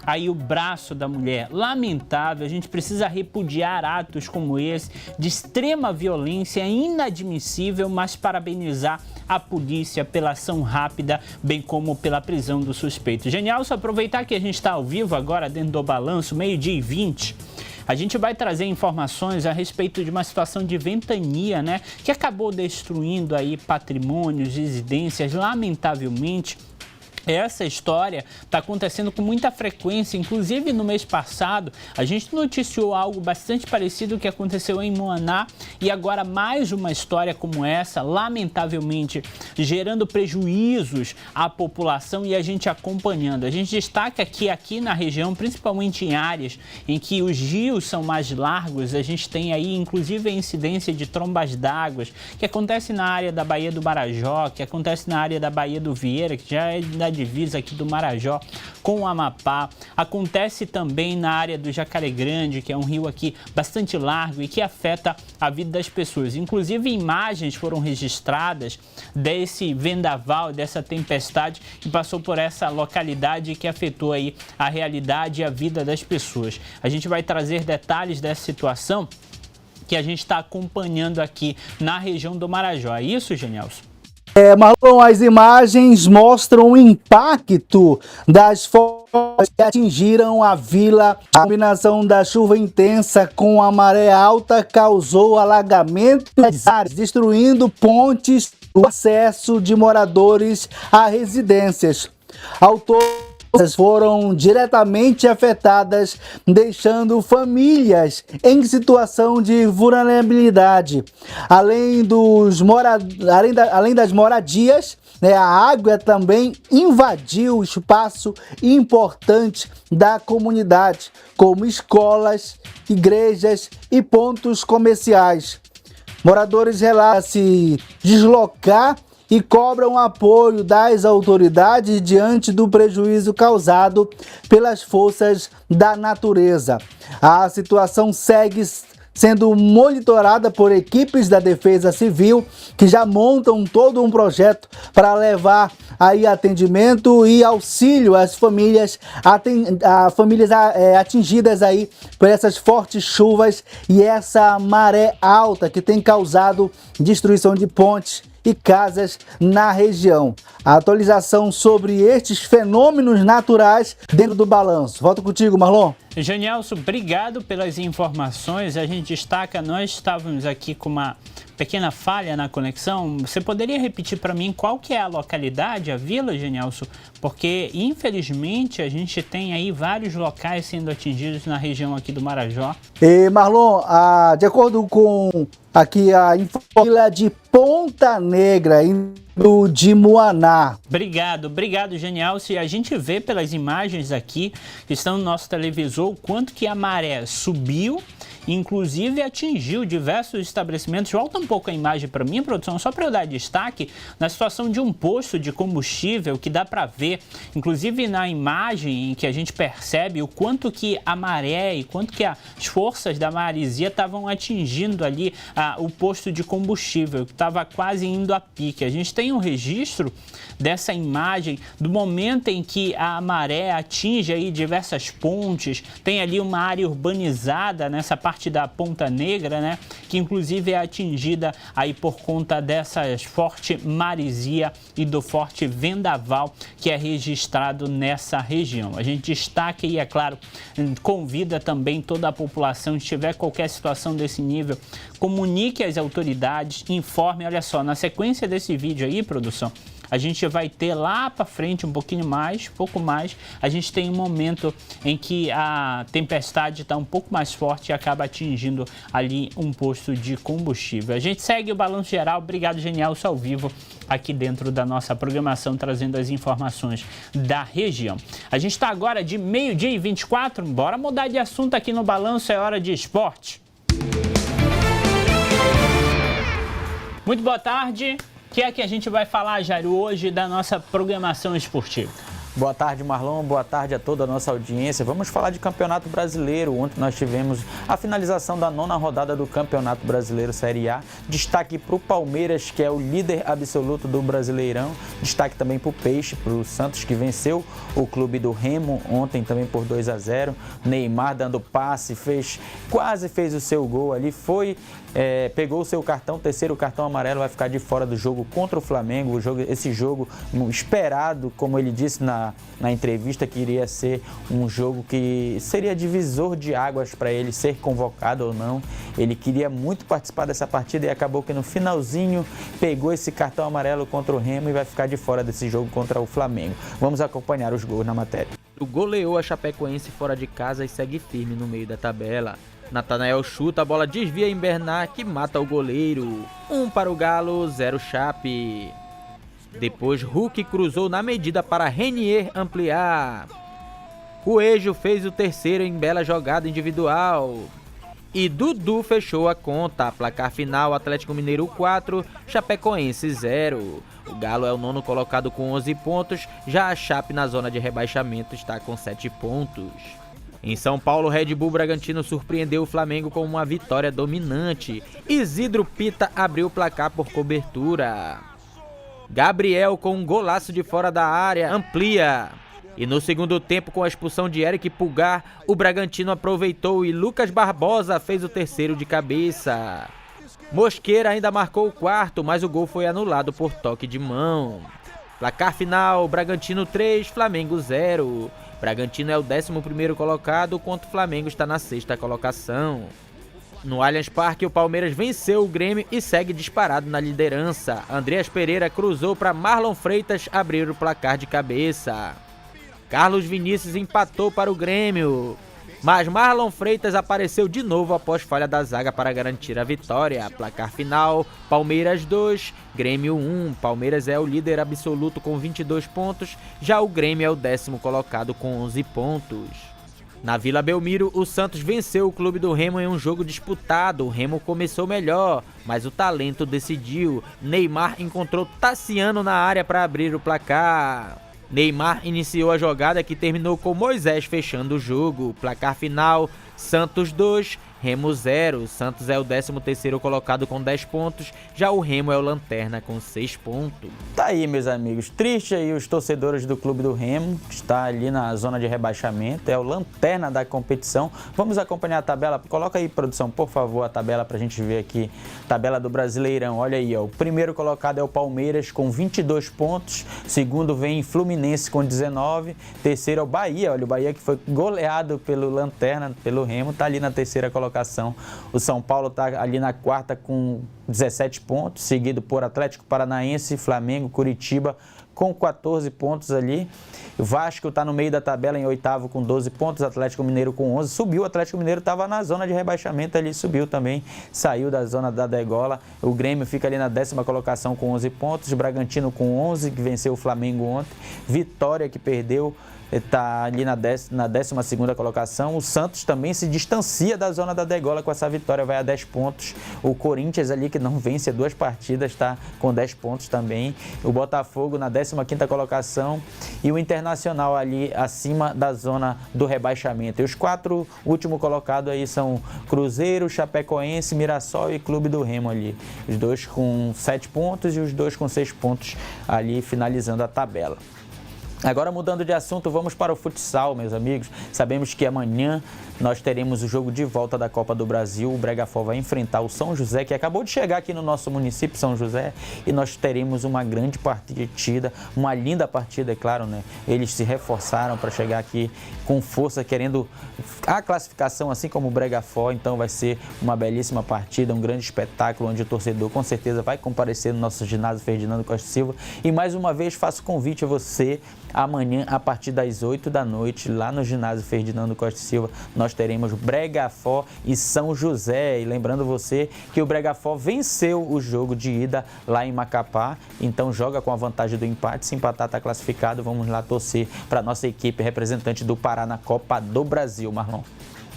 aí o braço da mulher. Lamentável, a gente precisa repudiar atos como esse, de extrema violência, inadmissível, mas parabenizar a polícia pela ação rápida, bem como pela prisão do suspeito. Genial, só aproveitar que a gente está ao vivo agora dentro do Balanço, 12h20. A gente vai trazer informações a respeito de uma situação de ventania, né, que acabou destruindo aí patrimônios, residências, lamentavelmente. Essa história está acontecendo com muita frequência, inclusive no mês passado a gente noticiou algo bastante parecido que aconteceu em Moaná, e agora mais uma história como essa, lamentavelmente gerando prejuízos à população e a gente acompanhando. A gente destaca que aqui na região, principalmente em áreas em que os rios são mais largos, a gente tem aí inclusive a incidência de trombas d'água, que acontece na área da Baía do Marajó, que acontece na área da Baía do Vieira, que já é da divisa aqui do Marajó com o Amapá. Acontece também na área do Jacaré Grande, que é um rio aqui bastante largo e que afeta a vida das pessoas. Inclusive imagens foram registradas desse vendaval, dessa tempestade que passou por essa localidade e que afetou aí a realidade e a vida das pessoas. A gente vai trazer detalhes dessa situação que a gente está acompanhando aqui na região do Marajó. É isso, Genialson? Marlon, as imagens mostram o impacto das fortes que atingiram a vila. A combinação da chuva intensa com a maré alta causou alagamento das áreas, destruindo pontes do acesso de moradores a residências. Ao todo, foram diretamente afetadas, deixando famílias em situação de vulnerabilidade. Além das moradias, né, a água também invadiu o espaço importante da comunidade, como escolas, igrejas e pontos comerciais. Moradores relatam se deslocar e cobram apoio das autoridades diante do prejuízo causado pelas forças da natureza. A situação segue sendo monitorada por equipes da Defesa Civil, que já montam todo um projeto para levar aí atendimento e auxílio às famílias, atingidas aí por essas fortes chuvas e essa maré alta que tem causado destruição de pontes e casas na região. A atualização sobre estes fenômenos naturais dentro do Balanço. Volto contigo, Marlon. Genialson, obrigado pelas informações. A gente destaca, nós estávamos aqui com uma pequena falha na conexão. Você poderia repetir para mim qual que é a localidade, a vila, Genialson? Porque, infelizmente, a gente tem aí vários locais sendo atingidos na região aqui do Marajó. Marlon, de acordo com aqui a vila de Ponta Negra, de Moaná. Obrigado, Genialson. A gente vê pelas imagens aqui que estão no nosso televisor o quanto que a maré subiu, inclusive atingiu diversos estabelecimentos. Volta um pouco a imagem para mim, produção, só para eu dar destaque na situação de um posto de combustível que dá para ver, inclusive na imagem em que a gente percebe o quanto que a maré e quanto que as forças da maresia estavam atingindo ali o posto de combustível, que estava quase indo a pique. A gente tem um registro dessa imagem do momento em que a maré atinge aí diversas pontes, tem ali uma área urbanizada nessa parte parte da Ponta Negra, né? Que inclusive é atingida aí por conta dessas forte maresia e do forte vendaval que é registrado nessa região. A gente destaca e, é claro, convida também toda a população, se tiver qualquer situação desse nível, comunique às autoridades, informe. Olha só, na sequência desse vídeo aí, produção, a gente vai ter lá para frente um pouco mais, a gente tem um momento em que a tempestade está um pouco mais forte e acaba atingindo ali um posto de combustível. A gente segue o Balanço Geral. Obrigado, Genielson, ao vivo aqui dentro da nossa programação, trazendo as informações da região. A gente está agora de 12h24, bora mudar de assunto aqui no Balanço, é hora de esporte. Muito boa tarde. O que é que a gente vai falar, Jairo, hoje da nossa programação esportiva? Boa tarde, Marlon. Boa tarde a toda a nossa audiência. Vamos falar de Campeonato Brasileiro. Ontem nós tivemos a finalização da 9ª rodada do Campeonato Brasileiro Série A. Destaque para o Palmeiras, que é o líder absoluto do Brasileirão. Destaque também para o Peixe, para o Santos, que venceu o clube do Remo ontem também por 2-0. Neymar dando passe, quase fez o seu gol ali. Pegou o seu cartão, terceiro cartão amarelo, vai ficar de fora do jogo contra o Flamengo. Esse jogo esperado, como ele disse na entrevista, que iria ser um jogo que seria divisor de águas para ele ser convocado ou não. Ele queria muito participar dessa partida e acabou que no finalzinho pegou esse cartão amarelo contra o Remo e vai ficar de fora desse jogo contra o Flamengo. Vamos acompanhar os gols na matéria. O goleou a Chapecoense fora de casa e segue firme no meio da tabela. Natanael chuta, a bola desvia em Bernard, que mata o goleiro. 1 para o Galo, 0 Chape. Depois Hulk cruzou na medida para Renier ampliar. Coelho fez o terceiro em bela jogada individual. E Dudu fechou a conta. Placar final, Atlético Mineiro 4, Chapecoense 0. O Galo é o 9º colocado com 11 pontos, já a Chape na zona de rebaixamento está com 7 pontos. Em São Paulo, Red Bull Bragantino surpreendeu o Flamengo com uma vitória dominante. Isidro Pita abriu o placar por cobertura. Gabriel, com um golaço de fora da área, amplia. E no segundo tempo, com a expulsão de Eric Pulgar, o Bragantino aproveitou e Lucas Barbosa fez o terceiro de cabeça. Mosqueira ainda marcou o quarto, mas o gol foi anulado por toque de mão. Placar final, Bragantino 3, Flamengo 0. Bragantino é o 11º colocado, enquanto o Flamengo está na 6ª colocação. No Allianz Parque, o Palmeiras venceu o Grêmio e segue disparado na liderança. Andreas Pereira cruzou para Marlon Freitas abrir o placar de cabeça. Carlos Vinícius empatou para o Grêmio, mas Marlon Freitas apareceu de novo após falha da zaga para garantir a vitória. Placar final, Palmeiras 2, Grêmio 1. Palmeiras é o líder absoluto com 22 pontos, já o Grêmio é o 10º colocado com 11 pontos. Na Vila Belmiro, o Santos venceu o clube do Remo em um jogo disputado. O Remo começou melhor, mas o talento decidiu. Neymar encontrou Tassiano na área para abrir o placar. Neymar iniciou a jogada que terminou com Moisés fechando o jogo. Placar final, Santos 2, Remo 0. Santos é o 13º colocado com 10 pontos, já o Remo é o lanterna com 6 pontos. Tá aí, meus amigos, triste aí os torcedores do clube do Remo, que está ali na zona de rebaixamento, é o lanterna da competição. Vamos acompanhar a tabela, coloca aí, produção, por favor, a tabela pra gente ver aqui, tabela do Brasileirão. Olha aí, ó, o primeiro colocado é o Palmeiras com 22 pontos, segundo vem Fluminense com 19, terceiro é o Bahia, olha, o Bahia que foi goleado pelo lanterna, pelo Remo, tá ali na 3ª colocação. O São Paulo está ali na 4ª com 17 pontos, seguido por Atlético Paranaense, Flamengo, Curitiba com 14 pontos ali. O Vasco está no meio da tabela em 8º com 12 pontos, Atlético Mineiro com 11. Subiu, o Atlético Mineiro estava na zona de rebaixamento ali, subiu também, saiu da zona da degola. O Grêmio fica ali na 10ª colocação com 11 pontos, Bragantino com 11, que venceu o Flamengo ontem. Vitória, que perdeu, está ali na 12ª colocação. O Santos também se distancia da zona da degola com essa vitória, vai a 10 pontos. O Corinthians ali, que não vence 2 partidas, está com 10 pontos também. O Botafogo na 15ª colocação e o Internacional ali acima da zona do rebaixamento. E os 4 últimos colocados aí são Cruzeiro, Chapecoense, Mirassol e Clube do Remo ali. Os 2 com 7 pontos e os 2 com 6 pontos ali finalizando a tabela. Agora, mudando de assunto, vamos para o futsal, meus amigos. Sabemos que amanhã nós teremos o jogo de volta da Copa do Brasil. O Bregafó vai enfrentar o São José, que acabou de chegar aqui no nosso município, São José, e nós teremos uma grande partida, uma linda partida, é claro, né? Eles se reforçaram para chegar aqui com força, querendo a classificação, assim como o Bregafó. Então vai ser uma belíssima partida, um grande espetáculo, onde o torcedor com certeza vai comparecer no nosso ginásio Ferdinando Costa Silva. E mais uma vez faço convite a você, amanhã a partir das 8 da noite, lá no ginásio Ferdinando Costa Silva, nós teremos Bregafó e São José. E lembrando você que o Bregafó venceu o jogo de ida lá em Macapá, então joga com a vantagem do empate. Se empatar, está classificado. Vamos lá torcer para a nossa equipe representante do Pará na Copa do Brasil, Marlon.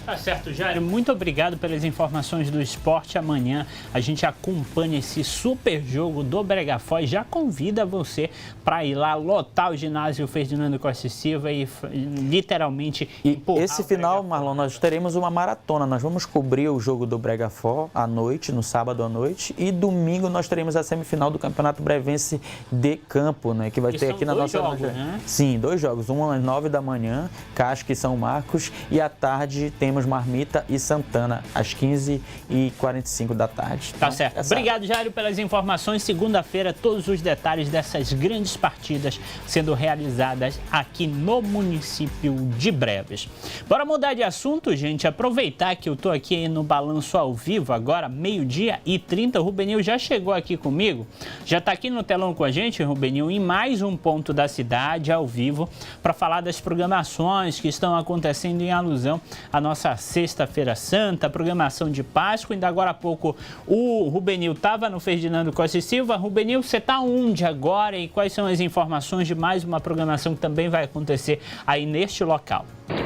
Tá certo, Jairo. Muito obrigado pelas informações do esporte. Amanhã a gente acompanha esse super jogo do Bregafó e já convida você para ir lá lotar o ginásio Ferdinando Costa Silva e literalmente empurrar. Esse final, Marlon, nós teremos uma maratona. Nós vamos cobrir o jogo do Bregafó à noite, no sábado à noite, e domingo nós teremos a semifinal do Campeonato Brevense de Campo, né? Que vai ter aqui na nossa jogos, né? Sim, 2 jogos. Um às 9 da manhã, Casca e São Marcos, e à tarde temos Marmita e Santana, às 15h45 da tarde. Tá certo. Obrigado, Jairo, pelas informações. Segunda-feira, todos os detalhes dessas grandes partidas sendo realizadas aqui no município de Breves. Bora mudar de assunto, gente. Aproveitar que eu tô aqui no Balanço ao Vivo agora, 12h30. O Rubenil já chegou aqui comigo. Já tá aqui no telão com a gente, Rubenil, em mais um ponto da cidade, ao vivo, para falar das programações que estão acontecendo em alusão à nossa Sexta-feira Santa, programação de Páscoa. Ainda agora há pouco o Rubenil estava no Ferdinando Costa Silva. Rubenil, você está onde agora e quais são as informações de mais uma programação que também vai acontecer aí neste local?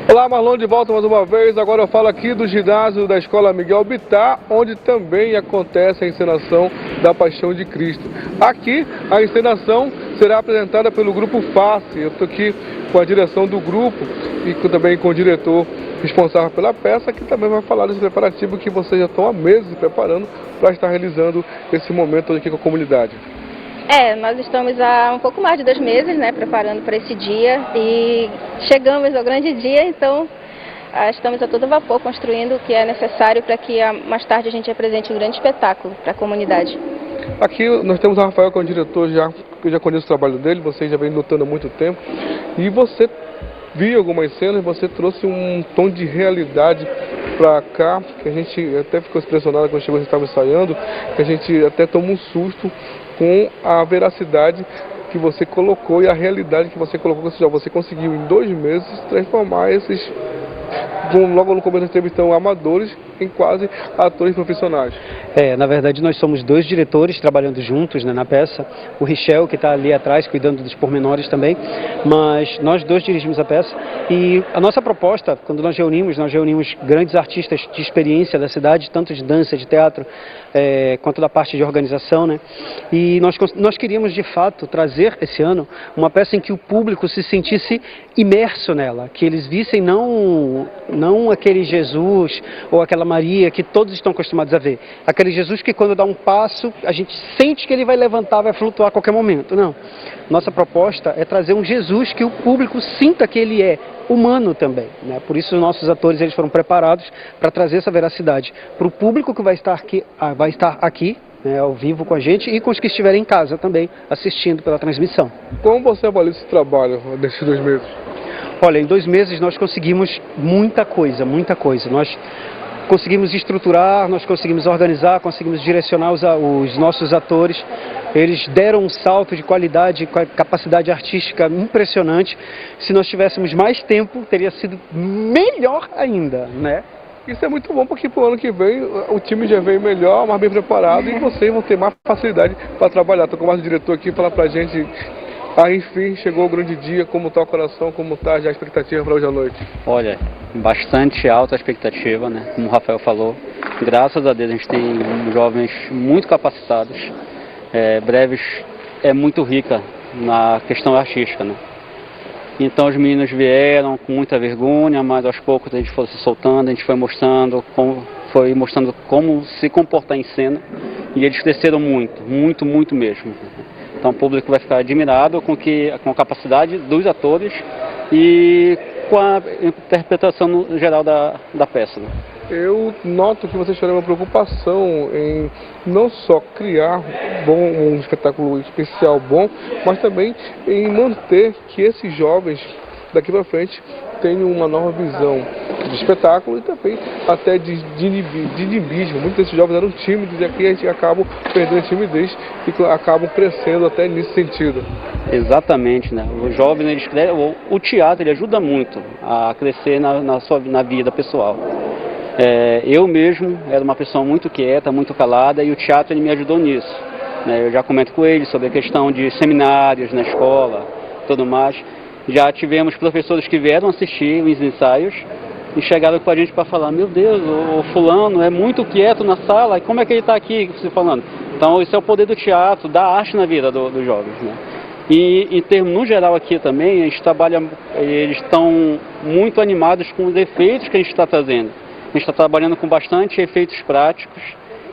Olá, Marlon, de volta mais uma vez. Agora eu falo aqui do ginásio da Escola Miguel Bittar, onde também acontece a encenação da Paixão de Cristo. Aqui a encenação será apresentada pelo Grupo Face. Eu estou aqui com a direção do grupo e também com o diretor responsável pela peça, que também vai falar desse preparativo que vocês já estão há meses preparando para estar realizando esse momento aqui com a comunidade. Nós estamos há um pouco mais de 2 meses, né, preparando para esse dia e chegamos ao grande dia, então estamos a todo vapor construindo o que é necessário para que mais tarde a gente apresente um grande espetáculo para a comunidade. Aqui nós temos o Rafael, que é o diretor, eu já conheço o trabalho dele, você já vem lutando há muito tempo, e você viu algumas cenas, você trouxe um tom de realidade para cá, que a gente até ficou impressionado quando chegou, a gente estava ensaiando, que a gente até tomou um susto com a veracidade que você colocou e a realidade que você colocou, ou seja, você conseguiu em 2 meses transformar esses, logo no começo da entrevista, amadores em quase atores profissionais. Na verdade nós somos 2 diretores trabalhando juntos, né, na peça, o Richel, que está ali atrás cuidando dos pormenores também, mas nós 2 dirigimos a peça e a nossa proposta, quando nós reunimos grandes artistas de experiência da cidade, tanto de dança, de teatro, quanto da parte de organização, né, e nós queríamos de fato trazer esse ano uma peça em que o público se sentisse imerso nela, que eles vissem não aquele Jesus ou aquela Maria que todos estão acostumados a ver, aquele Jesus que quando dá um passo a gente sente que ele vai levantar, vai flutuar a qualquer momento. Não, nossa proposta é trazer um Jesus que o público sinta que ele é humano também, né? Por isso os nossos atores eles foram preparados para trazer essa veracidade para o público que vai estar aqui, né, ao vivo com a gente e com os que estiverem em casa também assistindo pela transmissão. Como você avalia esse trabalho desses 2 meses? Olha, em 2 meses nós conseguimos muita coisa. Nós conseguimos estruturar, nós conseguimos organizar, conseguimos direcionar os nossos atores. Eles deram um salto de qualidade, capacidade artística impressionante. Se nós tivéssemos mais tempo, teria sido melhor ainda, né? Isso é muito bom, porque para o ano que vem o time já vem melhor, mais bem preparado e vocês vão ter mais facilidade para trabalhar. Estou com mais o diretor aqui para falar para a gente. Enfim, chegou o grande dia, como está o coração, como está já a expectativa para hoje à noite? Olha, bastante alta a expectativa, né? Como o Rafael falou, graças a Deus a gente tem jovens muito capacitados. Breves é muito rica na questão artística, né? Então os meninos vieram com muita vergonha, mas aos poucos a gente foi se soltando, a gente foi mostrando como se comportar em cena e eles cresceram muito mesmo. Então o público vai ficar admirado com a capacidade dos atores e com a interpretação no geral da peça. Né? Eu noto que vocês tiveram uma preocupação em não só criar um espetáculo especial bom, mas também em manter que esses jovens daqui para frente tenham uma nova visão de espetáculo e também até de dinamismo. Muitos desses jovens eram tímidos e aqui a gente acaba perdendo a timidez e acabam crescendo até nesse sentido. Exatamente, né? Os jovens, o teatro ele ajuda muito a crescer na vida pessoal. Eu mesmo era uma pessoa muito quieta, muito calada e o teatro ele me ajudou nisso. Né? Eu já comento com ele sobre a questão de seminários na escola, tudo mais. Já tivemos professores que vieram assistir os ensaios e chegaram com a gente para falar: meu Deus, o fulano é muito quieto na sala, e como é que ele está aqui se falando? Então isso é o poder do teatro, da arte na vida dos jovens. Né? E em termos, no geral aqui também, a gente trabalha, eles estão muito animados com os efeitos que a gente está trazendo. A gente está trabalhando com bastante efeitos práticos,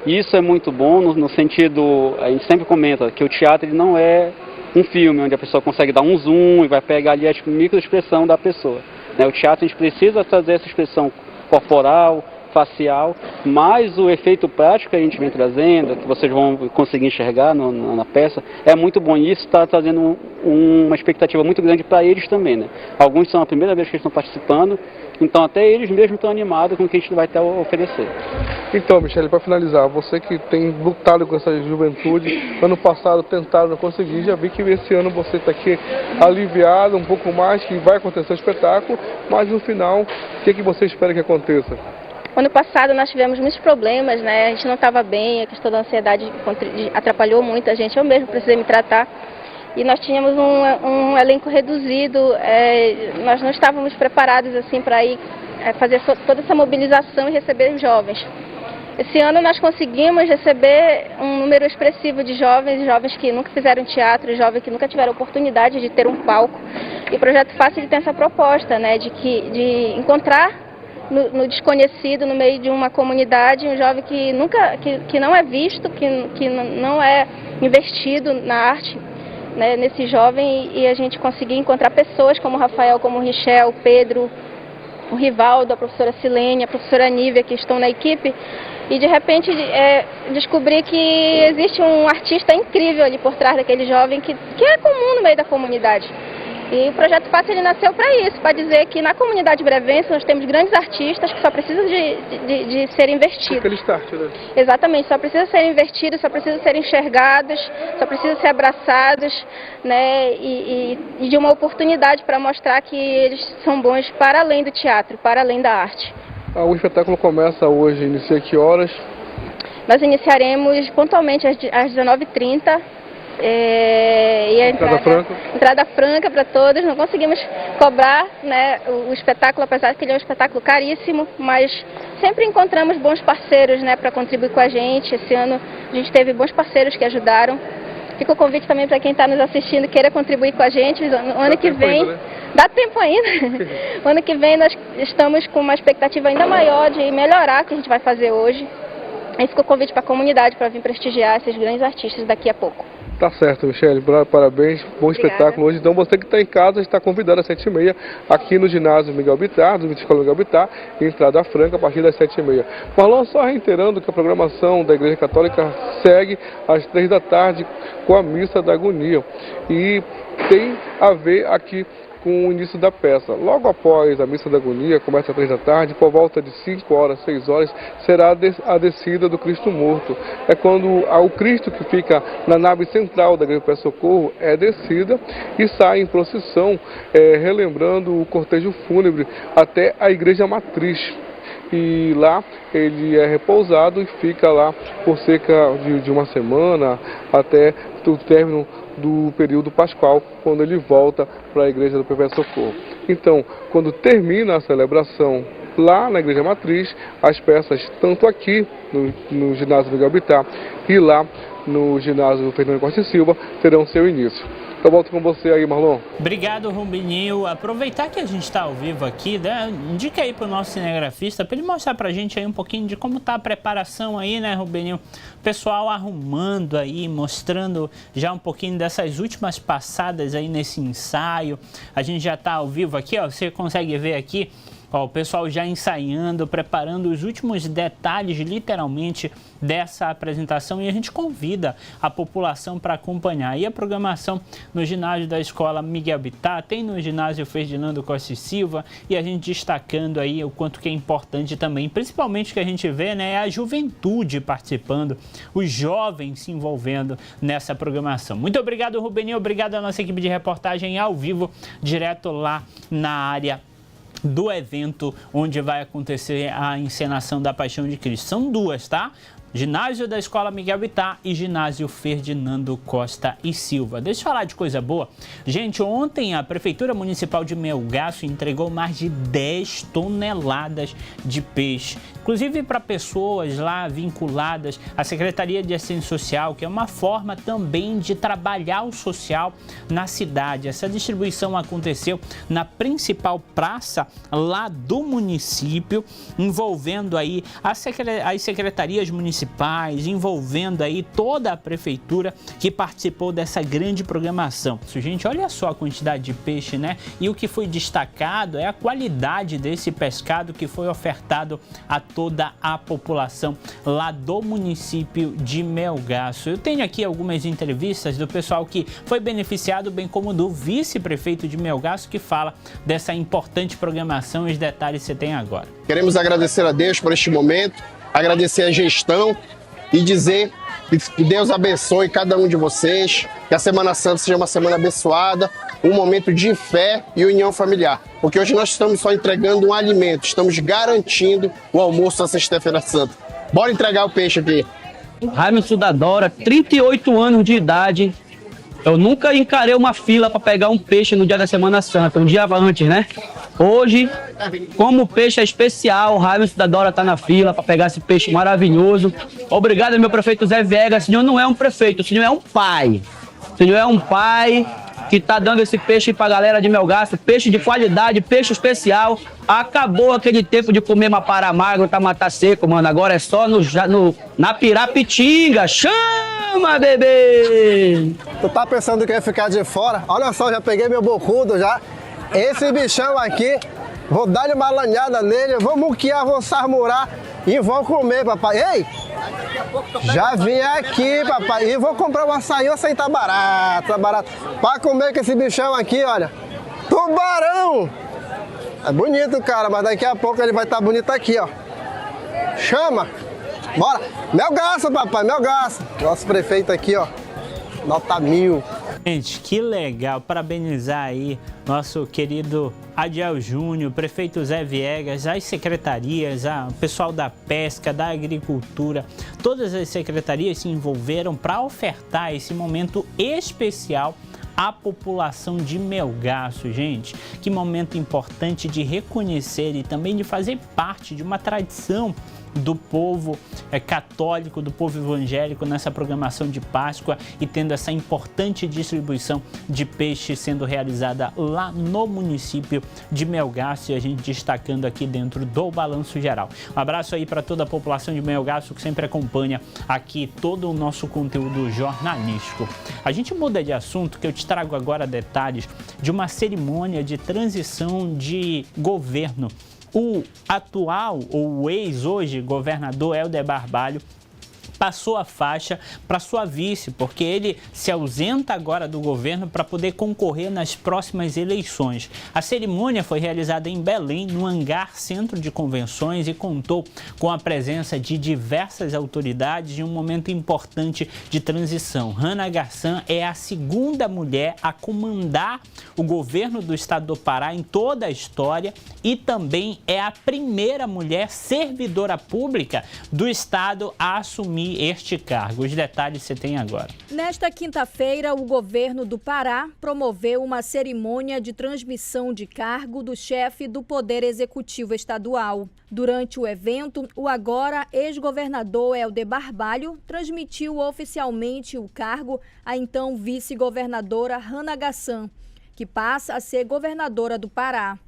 e isso é muito bom no sentido, a gente sempre comenta que o teatro ele não é um filme onde a pessoa consegue dar um zoom e vai pegar ali a microexpressão da pessoa. O teatro a gente precisa trazer essa expressão corporal, facial, mas o efeito prático que a gente vem trazendo, que vocês vão conseguir enxergar na peça, é muito bom. E isso está trazendo uma expectativa muito grande para eles também. Né? Alguns são a primeira vez que estão participando, então até eles mesmos estão animados com o que a gente vai ter a oferecer. Então, Michele, para finalizar, você que tem lutado com essa juventude, ano passado tentaram, não conseguir, já vi que esse ano você está aqui aliviado um pouco mais, que vai acontecer o espetáculo, mas no final, o que você espera que aconteça? Ano passado nós tivemos muitos problemas, né? A gente não estava bem, a questão da ansiedade atrapalhou muito a gente, eu mesmo precisei me tratar. E nós tínhamos um elenco reduzido, nós não estávamos preparados assim para ir fazer toda essa mobilização e receber os jovens. Esse ano nós conseguimos receber um número expressivo de jovens que nunca fizeram teatro, jovens que nunca tiveram oportunidade de ter um palco. E o Projeto Fácil tem essa proposta, né, de encontrar no desconhecido, no meio de uma comunidade, um jovem que não é visto, que não é investido na arte, né, nesse jovem, e a gente conseguir encontrar pessoas como o Rafael, como o Richel, o Pedro, o Rivaldo, a professora Silene, a professora Nívia, que estão na equipe, e de repente descobrir que existe um artista incrível ali por trás daquele jovem que é comum no meio da comunidade. E o Projeto Fácil ele nasceu para isso, para dizer que na comunidade brevense nós temos grandes artistas que só precisam de serem investidos. Aquele start, né? Exatamente, só precisam ser investidos, só precisam ser enxergados, só precisam ser abraçados, né, e de uma oportunidade para mostrar que eles são bons para além do teatro, para além da arte. O espetáculo começa hoje, inicia que horas? Nós iniciaremos pontualmente às 19h30. E a entrada franca para todos. Não conseguimos cobrar, né, o espetáculo, apesar de que ele é um espetáculo caríssimo, mas sempre encontramos bons parceiros, né, para contribuir com a gente. Esse ano a gente teve bons parceiros que ajudaram. Fica o convite também para quem está nos assistindo, queira contribuir com a gente. O ano que vem, ainda, né? Dá tempo ainda. O ano que vem nós estamos com uma expectativa ainda maior de melhorar o que a gente vai fazer hoje. Aí fica o convite para a comunidade para vir prestigiar esses grandes artistas daqui a pouco. Tá certo, Michele, parabéns, bom espetáculo hoje. Então você que está em casa está convidado às 7h30 aqui no ginásio Miguel Bittar, do Escola Miguel Bittar, entrada franca a partir das 7h30. Marlon, só reiterando que a programação da Igreja Católica segue às 3 da tarde com a Missa da Agonia e tem a ver aqui com o início da peça. Logo após a Missa da Agonia, começa às 3 da tarde, por volta de 5 horas, 6 horas, será a descida do Cristo morto. É quando o Cristo que fica na nave central da Igreja Pé Socorro é descida e sai em procissão, relembrando o cortejo fúnebre até a Igreja Matriz. E lá ele é repousado e fica lá por cerca de uma semana até o término do período pascual, quando ele volta para a Igreja do Pé Socorro. Então, quando termina a celebração lá na Igreja Matriz, as peças, tanto aqui no ginásio Miguel Bittar e lá no ginásio Fernando Costa e Silva, terão seu início. Eu volto com você aí, Marlon. Obrigado, Rubininho. Aproveitar que a gente está ao vivo aqui, né? Indica aí para o nosso cinegrafista, para ele mostrar para a gente aí um pouquinho de como está a preparação aí, né, Rubininho? O pessoal arrumando aí, mostrando já um pouquinho dessas últimas passadas aí nesse ensaio. A gente já está ao vivo aqui, ó, você consegue ver aqui. Ó, o pessoal já ensaiando, preparando os últimos detalhes, literalmente, dessa apresentação, e a gente convida a população para acompanhar. E a programação no ginásio da Escola Miguel Bittar, tem no ginásio Ferdinando Costa e Silva, e a gente destacando aí o quanto que é importante também, principalmente o que a gente vê, né, é a juventude participando, os jovens se envolvendo nessa programação. Muito obrigado, Rubeninho, obrigado à nossa equipe de reportagem ao vivo, direto lá na área do evento onde vai acontecer a encenação da Paixão de Cristo. São duas, tá? Ginásio da Escola Miguel Bittar e Ginásio Ferdinando Costa e Silva. Deixa eu falar de coisa boa. Gente, ontem a Prefeitura Municipal de Melgaço entregou mais de 10 toneladas de peixe. Inclusive para pessoas lá vinculadas à Secretaria de Assistência Social, que é uma forma também de trabalhar o social na cidade. Essa distribuição aconteceu na principal praça lá do município, envolvendo aí as secretarias municipais, envolvendo aí toda a prefeitura que participou dessa grande programação. Gente, olha só a quantidade de peixe, né? E o que foi destacado é a qualidade desse pescado que foi ofertado a toda a população lá do município de Melgaço. Eu tenho aqui algumas entrevistas do pessoal que foi beneficiado, bem como do vice-prefeito de Melgaço, que fala dessa importante programação e os detalhes você tem agora. Queremos agradecer a Deus por este momento, agradecer a gestão e dizer que Deus abençoe cada um de vocês, que a Semana Santa seja uma semana abençoada, um momento de fé e união familiar. Porque hoje nós estamos só entregando um alimento, estamos garantindo o almoço da Sexta-feira Santa. Bora entregar o peixe aqui. Raimundson da Dora, 38 anos de idade. Eu nunca encarei uma fila para pegar um peixe no dia da Semana Santa, um dia antes, né? Hoje, como o peixe é especial, o Raimundson da Dora está na fila para pegar esse peixe maravilhoso. Obrigado, meu prefeito Zé Viegas. O senhor não é um prefeito, o senhor é um pai. O senhor é um pai que está dando esse peixe para a galera de Melgaço, peixe de qualidade, peixe especial. Acabou aquele tempo de comer mapara magro, tamatá seco, mano. Agora é só na Pirapitinga. Chama, bebê! Tu tá pensando que ia ficar de fora? Olha só, já peguei meu bocudo já. Esse bichão aqui, vou dar uma lanhada nele, vou muquear, vou sarmurar e vou comer, papai. Ei! Já vim aqui, papai, e vou comprar um açaí tá barato, tá barato. Pra comer com esse bichão aqui, olha. Tubarão! É bonito, cara, mas daqui a pouco ele vai estar bonito aqui, ó. Chama! Bora! Melgaço, papai, Melgaço! Nosso prefeito aqui, ó. Nota 1000. Gente, que legal, parabenizar aí nosso querido Adiel Júnior, prefeito Zé Viegas, as secretarias, o pessoal da pesca, da agricultura, todas as secretarias se envolveram para ofertar esse momento especial à população de Melgaço, gente. Que momento importante de reconhecer e também de fazer parte de uma tradição do povo católico, do povo evangélico nessa programação de Páscoa e tendo essa importante distribuição de peixe sendo realizada lá no município de Melgaço, e a gente destacando aqui dentro do Balanço Geral. Um abraço aí para toda a população de Melgaço que sempre acompanha aqui todo o nosso conteúdo jornalístico. A gente muda de assunto, que eu te trago agora detalhes de uma cerimônia de transição de governo. O atual, ou o ex-hoje, governador Helder Barbalho passou a faixa para sua vice, porque ele se ausenta agora do governo para poder concorrer nas próximas eleições. A cerimônia foi realizada em Belém, no hangar Centro de Convenções, e contou com a presença de diversas autoridades em um momento importante de transição. Hanna Garçan é a segunda mulher a comandar o governo do estado do Pará em toda a história e também é a primeira mulher servidora pública do estado a assumir assumir este cargo. Os detalhes você tem agora. Nesta quinta-feira, o governo do Pará promoveu uma cerimônia de transmissão de cargo do chefe do Poder Executivo Estadual. Durante o evento, o agora ex-governador Helder Barbalho transmitiu oficialmente o cargo à então vice-governadora Hannah Gassan, que passa a ser governadora do Pará.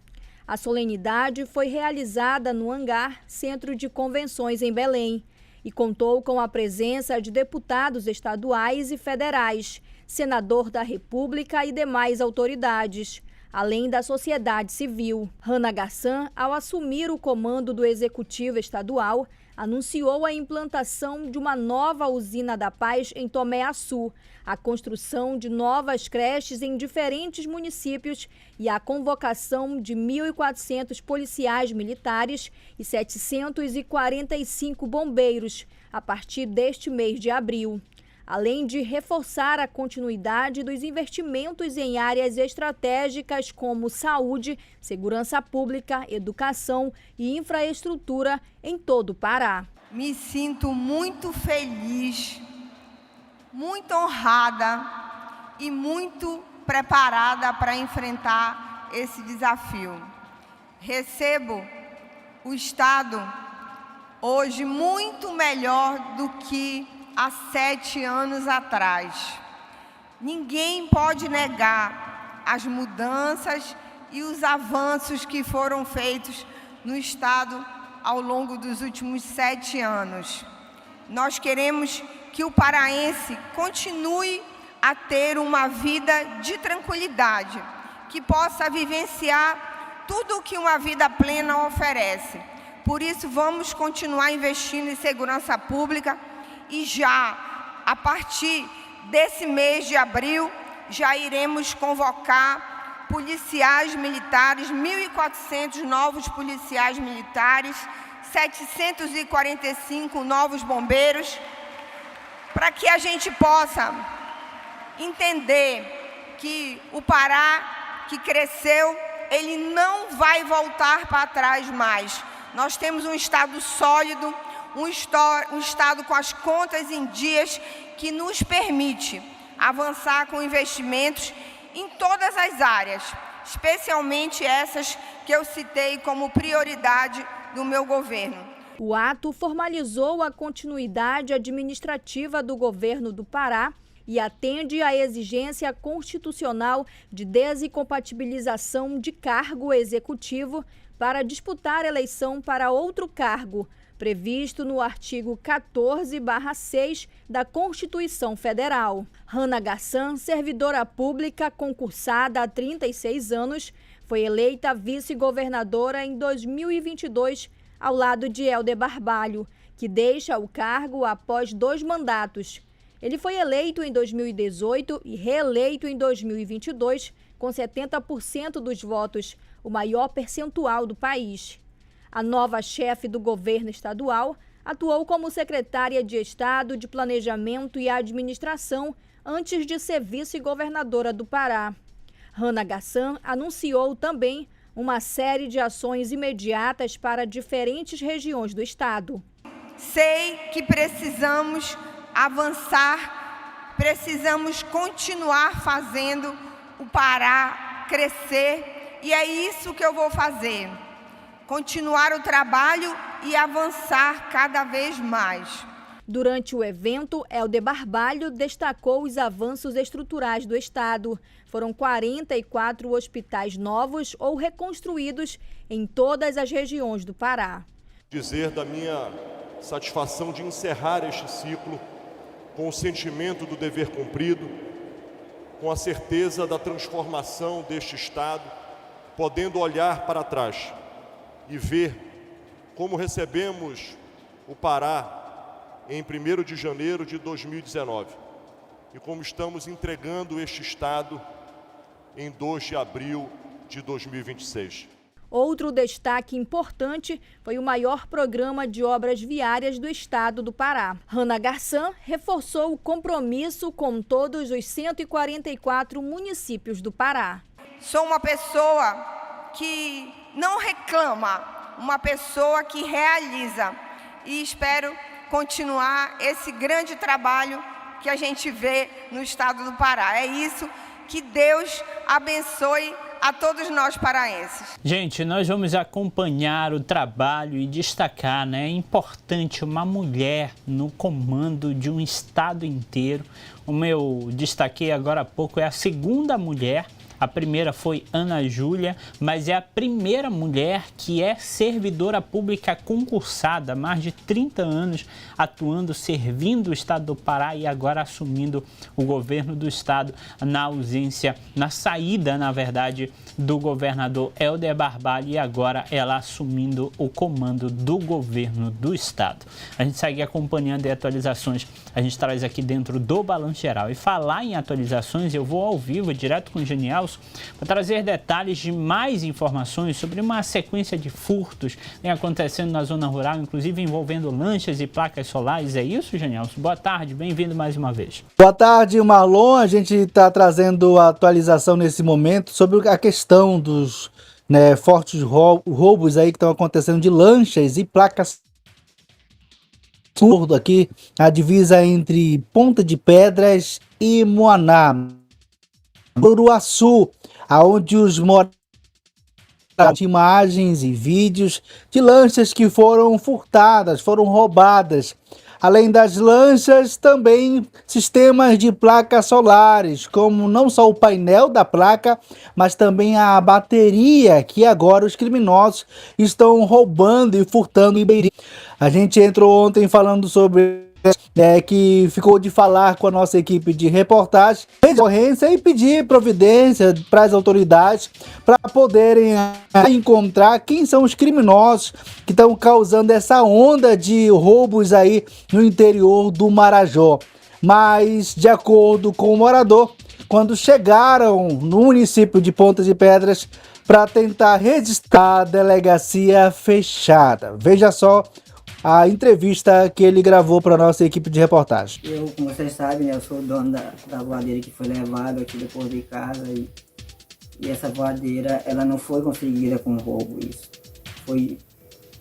A solenidade foi realizada no Hangar Centro de Convenções em Belém e contou com a presença de deputados estaduais e federais, senador da República e demais autoridades, além da sociedade civil. Hannah Gassan, ao assumir o comando do Executivo Estadual, anunciou a implantação de uma nova usina da paz em Tomé-Açu, a construção de novas creches em diferentes municípios e a convocação de 1.400 policiais militares e 745 bombeiros a partir deste mês de abril, além de reforçar a continuidade dos investimentos em áreas estratégicas como saúde, segurança pública, educação e infraestrutura em todo o Pará. Me sinto muito feliz, muito honrada e muito preparada para enfrentar esse desafio. Recebo o Estado hoje muito melhor do que há 7 anos atrás. Ninguém pode negar as mudanças e os avanços que foram feitos no Estado ao longo dos últimos 7 anos. Nós queremos que o paraense continue a ter uma vida de tranquilidade, que possa vivenciar tudo o que uma vida plena oferece. Por isso, vamos continuar investindo em segurança pública e já, a partir desse mês de abril, já iremos convocar policiais militares, 1.400 novos policiais militares, 745 novos bombeiros, para que a gente possa entender que o Pará, que cresceu, ele não vai voltar para trás mais. Nós temos um Estado sólido, um Estado com as contas em dias, que nos permite avançar com investimentos em todas as áreas, especialmente essas que eu citei como prioridade do meu governo. O ato formalizou a continuidade administrativa do governo do Pará e atende à exigência constitucional de desincompatibilização de cargo executivo para disputar eleição para outro cargo, previsto no artigo 14/6 da Constituição Federal. Hannah Gassan, servidora pública concursada há 36 anos, foi eleita vice-governadora em 2022, ao lado de Helder Barbalho, que deixa o cargo após 2 mandatos. Ele foi eleito em 2018 e reeleito em 2022, com 70% dos votos, o maior percentual do país. A nova chefe do governo estadual atuou como secretária de Estado de Planejamento e Administração antes de ser vice-governadora do Pará. Hannah Gassan anunciou também uma série de ações imediatas para diferentes regiões do estado. Sei que precisamos avançar, precisamos continuar fazendo o Pará crescer, e é isso que eu vou fazer. Continuar o trabalho e avançar cada vez mais. Durante o evento, Helder Barbalho destacou os avanços estruturais do estado. Foram 44 hospitais novos ou reconstruídos em todas as regiões do Pará. Dizer da minha satisfação de encerrar este ciclo com o sentimento do dever cumprido, com a certeza da transformação deste estado, podendo olhar para trás e ver como recebemos o Pará em 1º de janeiro de 2019 e como estamos entregando este estado em 2 de abril de 2026. Outro destaque importante foi o maior programa de obras viárias do estado do Pará. Hannah Gassan reforçou o compromisso com todos os 144 municípios do Pará. Sou uma pessoa que não reclama, uma pessoa que realiza, e espero continuar esse grande trabalho que a gente vê no estado do Pará. É isso, que Deus abençoe a todos nós paraenses. Gente, nós vamos acompanhar o trabalho e destacar, né? É importante uma mulher no comando de um estado inteiro. Como eu destaquei agora há pouco, é a segunda mulher. A primeira foi Ana Júlia, mas é a primeira mulher que é servidora pública concursada, há mais de 30 anos atuando, servindo o estado do Pará e agora assumindo o governo do estado na ausência, na saída, na verdade, do governador Helder Barbalho e agora ela assumindo o comando do governo do estado. A gente segue acompanhando e atualizações, a gente traz aqui dentro do Balanço Geral. E falar em atualizações, eu vou ao vivo, direto com o Genielson, para trazer detalhes de mais informações sobre uma sequência de furtos que vem acontecendo na zona rural, inclusive envolvendo lanchas e placas solares. É isso, Genielson? Boa tarde, bem-vindo mais uma vez. Boa tarde, Marlon. A gente está trazendo a atualização nesse momento sobre a questão dos fortes roubos aí que estão acontecendo de lanchas e placas aqui, a divisa entre Ponta de Pedras e Moaná, Uruaçu, aonde os moradores de imagens e vídeos de lanchas que foram furtadas, foram roubadas. Além das lanchas, também sistemas de placas solares, como não só o painel da placa, mas também a bateria, que agora os criminosos estão roubando e furtando em Ibeirinha. A gente entrou ontem falando sobre que ficou de falar com a nossa equipe de reportagem, ocorrência e pedir providência para as autoridades para poderem encontrar quem são os criminosos que estão causando essa onda de roubos aí no interior do Marajó. Mas, de acordo com o morador, quando chegaram no município de Ponta de Pedras para tentar registrar a delegacia fechada. Veja só a entrevista que ele gravou para a nossa equipe de reportagem. Eu, como vocês sabem, eu sou o dono da voadeira que foi levada aqui depois de casa e essa voadeira, ela não foi conseguida com roubo, isso. Foi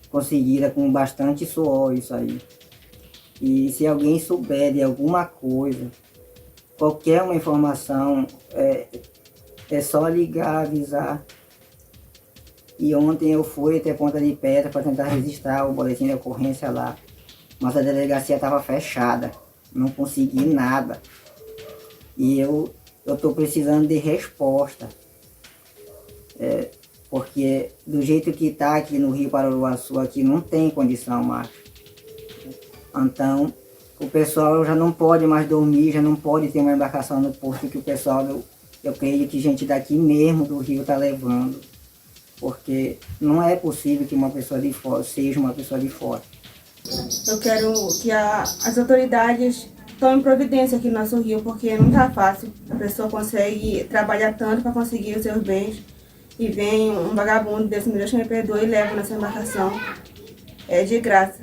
conseguida com bastante suor, isso aí. E se alguém souber de alguma coisa, qualquer uma informação, é só ligar, avisar. E ontem eu fui até Ponta de Pedra para tentar registrar o boletim de ocorrência lá. Mas a delegacia estava fechada, não consegui nada. E eu estou precisando de resposta. Porque do jeito que está aqui no Rio Pararuaçu, aqui não tem condição mais. Então, o pessoal já não pode mais dormir, já não pode ter uma embarcação no porto que o pessoal, eu creio que gente daqui mesmo do Rio está levando. Porque não é possível que uma pessoa de fora seja uma pessoa de fora. Eu quero que as autoridades tomem providência aqui no nosso Rio, porque não está fácil. A pessoa consegue trabalhar tanto para conseguir os seus bens e vem um vagabundo desse, Deus me perdoe, e leva nessa embarcação. É de graça.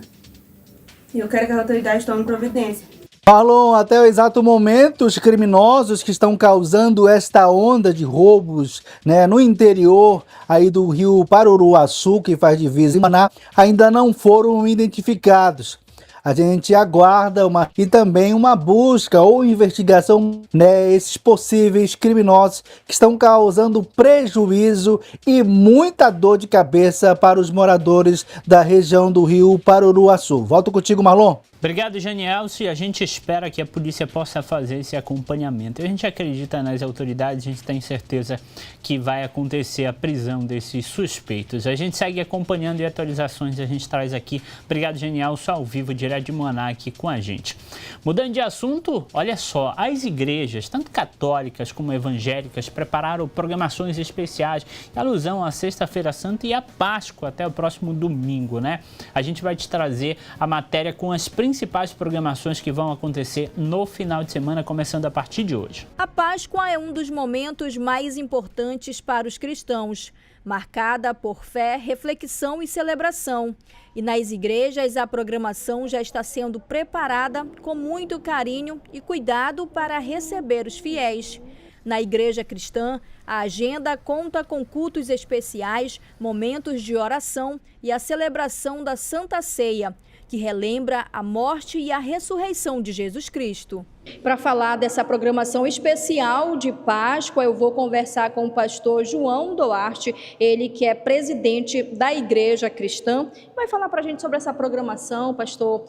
E eu quero que as autoridades tomem providência. Marlon, até o exato momento, os criminosos que estão causando esta onda de roubos no interior aí do Rio Pararuaçu, que faz divisa em Maná, ainda não foram identificados. A gente aguarda e também uma busca ou investigação esses possíveis criminosos que estão causando prejuízo e muita dor de cabeça para os moradores da região do Rio Pararuaçu. Volto contigo, Marlon. Obrigado, Janielson. A gente espera que a polícia possa fazer esse acompanhamento. A gente acredita nas autoridades, a gente tem certeza que vai acontecer a prisão desses suspeitos. A gente segue acompanhando e atualizações a gente traz aqui. Obrigado, Janielson, ao vivo, direto de Moaná, aqui com a gente. Mudando de assunto, olha só, as igrejas, tanto católicas como evangélicas, prepararam programações especiais em alusão à Sexta-feira Santa e à Páscoa, até o próximo domingo, né? A gente vai te trazer a matéria com as principais programações que vão acontecer no final de semana, começando a partir de hoje. A Páscoa é um dos momentos mais importantes para os cristãos, marcada por fé, reflexão e celebração. E nas igrejas, a programação já está sendo preparada com muito carinho e cuidado para receber os fiéis. Na igreja cristã, a agenda conta com cultos especiais, momentos de oração e a celebração da Santa Ceia, que que relembra a morte e a ressurreição de Jesus Cristo. Para falar dessa programação especial de Páscoa, eu vou conversar com o pastor João Duarte, ele que é presidente da Igreja Cristã. Vai falar para a gente sobre essa programação, pastor.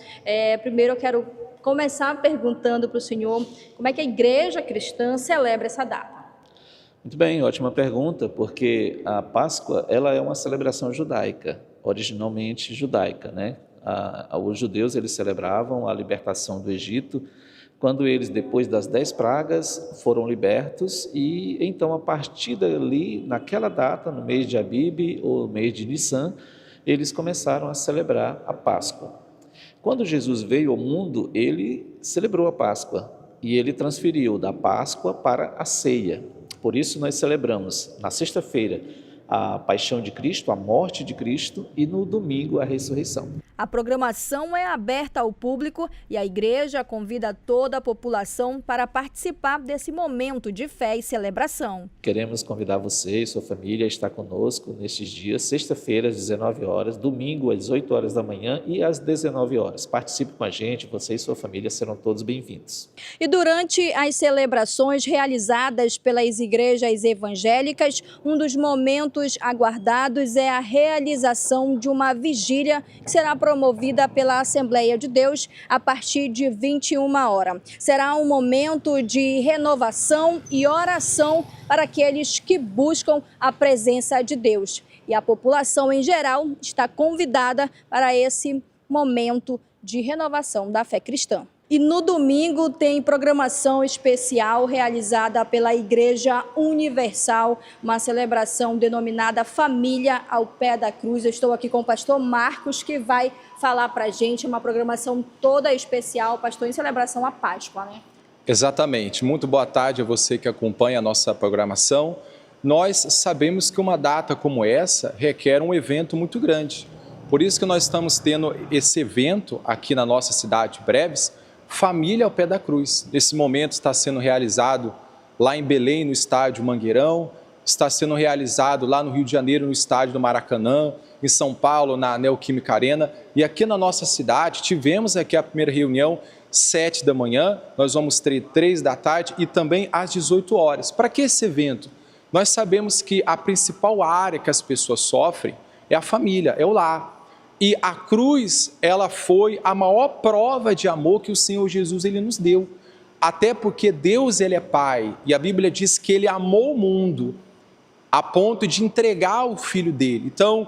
Primeiro eu quero começar perguntando para o senhor como é que a Igreja Cristã celebra essa data. Muito bem, ótima pergunta, porque a Páscoa ela é uma celebração judaica, originalmente judaica, né? Os judeus eles celebravam a libertação do Egito, quando eles, depois das 10 pragas, foram libertos, e então a partir dali, naquela data, no mês de Abib, ou mês de Nissan, eles começaram a celebrar a Páscoa. Quando Jesus veio ao mundo, ele celebrou a Páscoa, e ele transferiu da Páscoa para a ceia. Por isso nós celebramos, na sexta-feira, a paixão de Cristo, a morte de Cristo, e no domingo a ressurreição. A programação é aberta ao público e a igreja convida toda a população para participar desse momento de fé e celebração. Queremos convidar você e sua família a estar conosco nestes dias, sexta-feira às 19 horas, domingo às 8 horas da manhã e às 19 horas. Participe com a gente, você e sua família serão todos bem-vindos. E durante as celebrações realizadas pelas igrejas evangélicas, um dos momentos aguardados é a realização de uma vigília que será promovida pela Assembleia de Deus a partir de 21 horas. Será um momento de renovação e oração para aqueles que buscam a presença de Deus. E a população em geral está convidada para esse momento de renovação da fé cristã. E no domingo tem programação especial realizada pela Igreja Universal, uma celebração denominada Família ao Pé da Cruz. Eu estou aqui com o pastor Marcos, que vai falar para a gente uma programação toda especial, pastor, em celebração à Páscoa, né? Exatamente. Muito boa tarde a você que acompanha a nossa programação. Nós sabemos que uma data como essa requer um evento muito grande. Por isso que nós estamos tendo esse evento aqui na nossa cidade, Breves, Família ao Pé da Cruz. Nesse momento está sendo realizado lá em Belém, no estádio Mangueirão, está sendo realizado lá no Rio de Janeiro, no estádio do Maracanã, em São Paulo, na Neoquímica Arena. E aqui na nossa cidade, tivemos aqui a primeira reunião, 7 da manhã, nós vamos ter 3 da tarde e também às 18 horas. Para que esse evento? Nós sabemos que a principal área que as pessoas sofrem é a família, é o lar. E a cruz, ela foi a maior prova de amor que o Senhor Jesus ele nos deu. Até porque Deus ele é Pai e a Bíblia diz que ele amou o mundo a ponto de entregar o Filho dele. Então,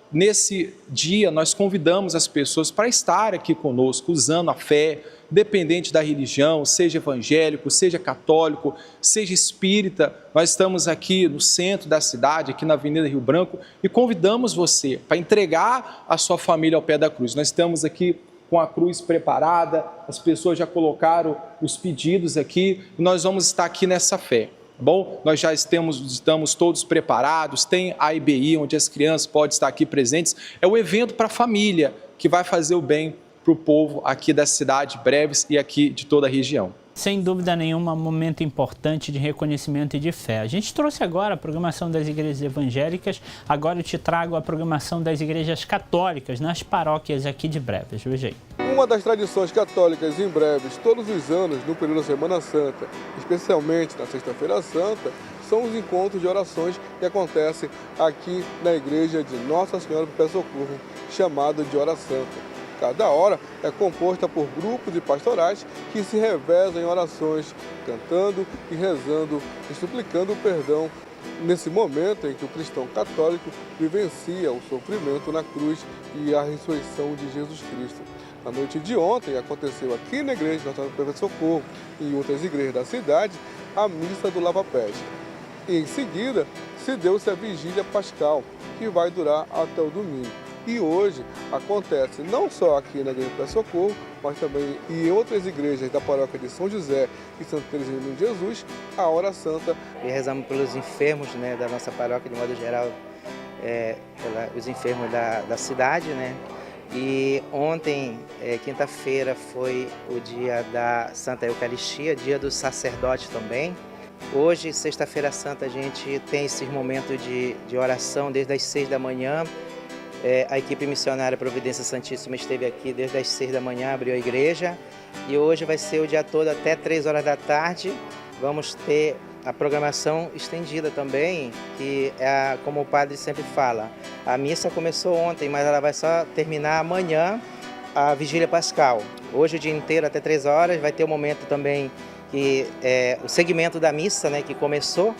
nesse dia, nós convidamos as pessoas para estar aqui conosco, usando a fé, dependente da religião, seja evangélico, seja católico, seja espírita. Nós estamos aqui no centro da cidade, aqui na Avenida Rio Branco, e convidamos você para entregar a sua família ao pé da cruz. Nós estamos aqui com a cruz preparada, as pessoas já colocaram os pedidos aqui, e nós vamos estar aqui nessa fé. Bom, nós já estamos todos preparados, tem a IBI, onde as crianças podem estar aqui presentes. É um evento para a família, que vai fazer o bem para o povo aqui da cidade Breves e aqui de toda a região. Sem dúvida nenhuma, um momento importante de reconhecimento e de fé. A gente trouxe agora a programação das igrejas evangélicas, agora eu te trago a programação das igrejas católicas nas paróquias aqui de Breves. Veja aí. Uma das tradições católicas em Breves, todos os anos, no período da Semana Santa, especialmente na Sexta-feira Santa, são os encontros de orações que acontecem aqui na igreja de Nossa Senhora do Pé Socorro, chamado de Hora Santa. Cada hora é composta por grupos de pastorais que se revezam em orações, cantando e rezando e suplicando o perdão nesse momento em que o cristão católico vivencia o sofrimento na cruz e a ressurreição de Jesus Cristo. Na noite de ontem aconteceu aqui na igreja de Nossa Senhora do Pé Socorro e em outras igrejas da cidade a missa do Lava Pés. E em seguida se deu-se a vigília pascal, que vai durar até o domingo. E hoje acontece não só aqui na Igreja do Pé Socorro, mas também em outras igrejas da paróquia de São José e Santa Teresinha de Jesus, a Hora Santa. E rezamos pelos enfermos, né, da nossa paróquia, de modo geral, os enfermos da cidade, né? E ontem, quinta-feira, foi o dia da Santa Eucaristia, dia do sacerdote também. Hoje, sexta-feira santa, a gente tem esse momento de oração desde as 6 da manhã, A equipe missionária Providência Santíssima esteve aqui desde as 6 da manhã, abriu a igreja. E hoje vai ser o dia todo até 3 horas da tarde. Vamos ter a programação estendida também, que é como o padre sempre fala. A missa começou ontem, mas ela vai só terminar amanhã, a Vigília Pascal. Hoje o dia inteiro até 3 horas, vai ter um momento também que é o segmento da missa, né, que começou.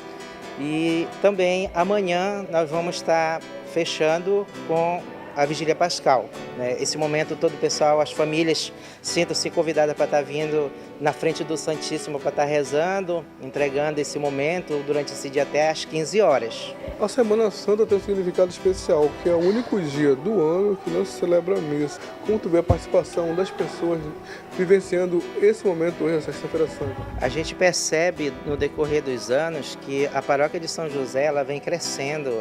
E também amanhã nós vamos estar fechando com a Vigília Pascal, né? Esse momento todo o pessoal, as famílias sintam-se convidadas para estar vindo na frente do Santíssimo para estar rezando, entregando esse momento durante esse dia até às 15 horas. A Semana Santa tem um significado especial, que é o único dia do ano que não se celebra a missa. Como tu vê a participação das pessoas vivenciando esse momento hoje, a Sexta-feira Santa? A gente percebe no decorrer dos anos que a paróquia de São José ela vem crescendo,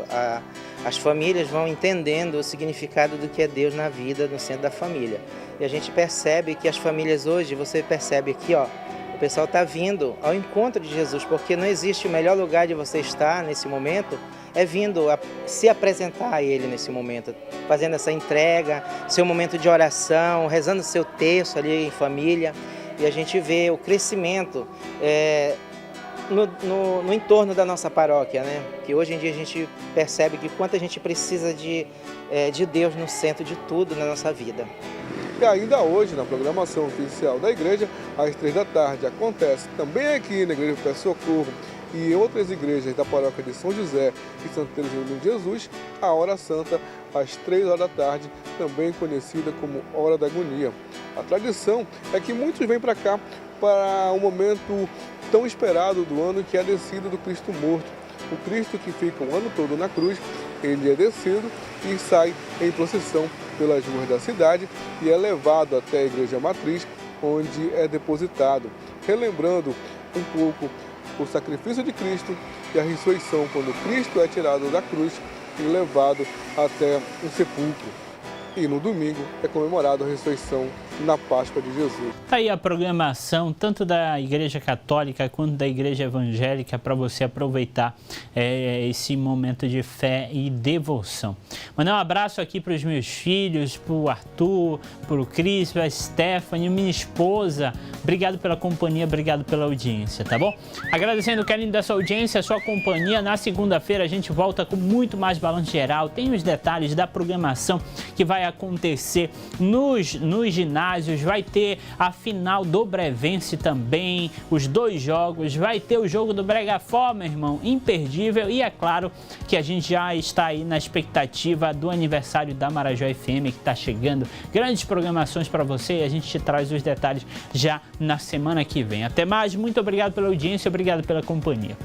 as famílias vão entendendo o significado do que é Deus na vida, no centro da família. E a gente percebe que as famílias hoje, você percebe aqui, ó, o pessoal está vindo ao encontro de Jesus, porque não existe o melhor lugar de você estar nesse momento, é vindo a se apresentar a Ele nesse momento, fazendo essa entrega, seu momento de oração, rezando seu texto ali em família. E a gente vê o crescimento no entorno da nossa paróquia, né? Que hoje em dia a gente percebe que quanto a gente precisa de Deus no centro de tudo na nossa vida. E ainda hoje, na programação oficial da igreja, às 3 da tarde, acontece também aqui na Igreja Pé Socorro e em outras igrejas da paróquia de São José e Santa Teresinha de Jesus, a Hora Santa, às 3 horas da tarde, também conhecida como Hora da Agonia. A tradição é que muitos vêm para cá para um momento tão esperado do ano, que é a descida do Cristo morto. O Cristo que fica o ano todo na cruz, ele é descido e sai em procissão pelas ruas da cidade e é levado até a igreja matriz, onde é depositado, relembrando um pouco o sacrifício de Cristo e a ressurreição, quando Cristo é tirado da cruz e levado até o sepulcro. E no domingo é comemorado a ressurreição na Páscoa de Jesus. Está aí a programação, tanto da Igreja Católica quanto da Igreja Evangélica, para você aproveitar esse momento de fé e devoção. Mandar um abraço aqui para os meus filhos, para o Arthur, para o Cris, para a Stephanie, minha esposa. Obrigado pela companhia, obrigado pela audiência, tá bom? Agradecendo o carinho da sua audiência, a sua companhia. Na segunda-feira a gente volta com muito mais balanço geral. Tem os detalhes da programação que vai acontecer nos ginásios, vai ter a final do Brevense também, os 2 jogos, vai ter o jogo do Bregafó, meu irmão, imperdível, e é claro que a gente já está aí na expectativa do aniversário da Marajó FM, que está chegando, grandes programações para você, e a gente te traz os detalhes já na semana que vem. Até mais, muito obrigado pela audiência, obrigado pela companhia.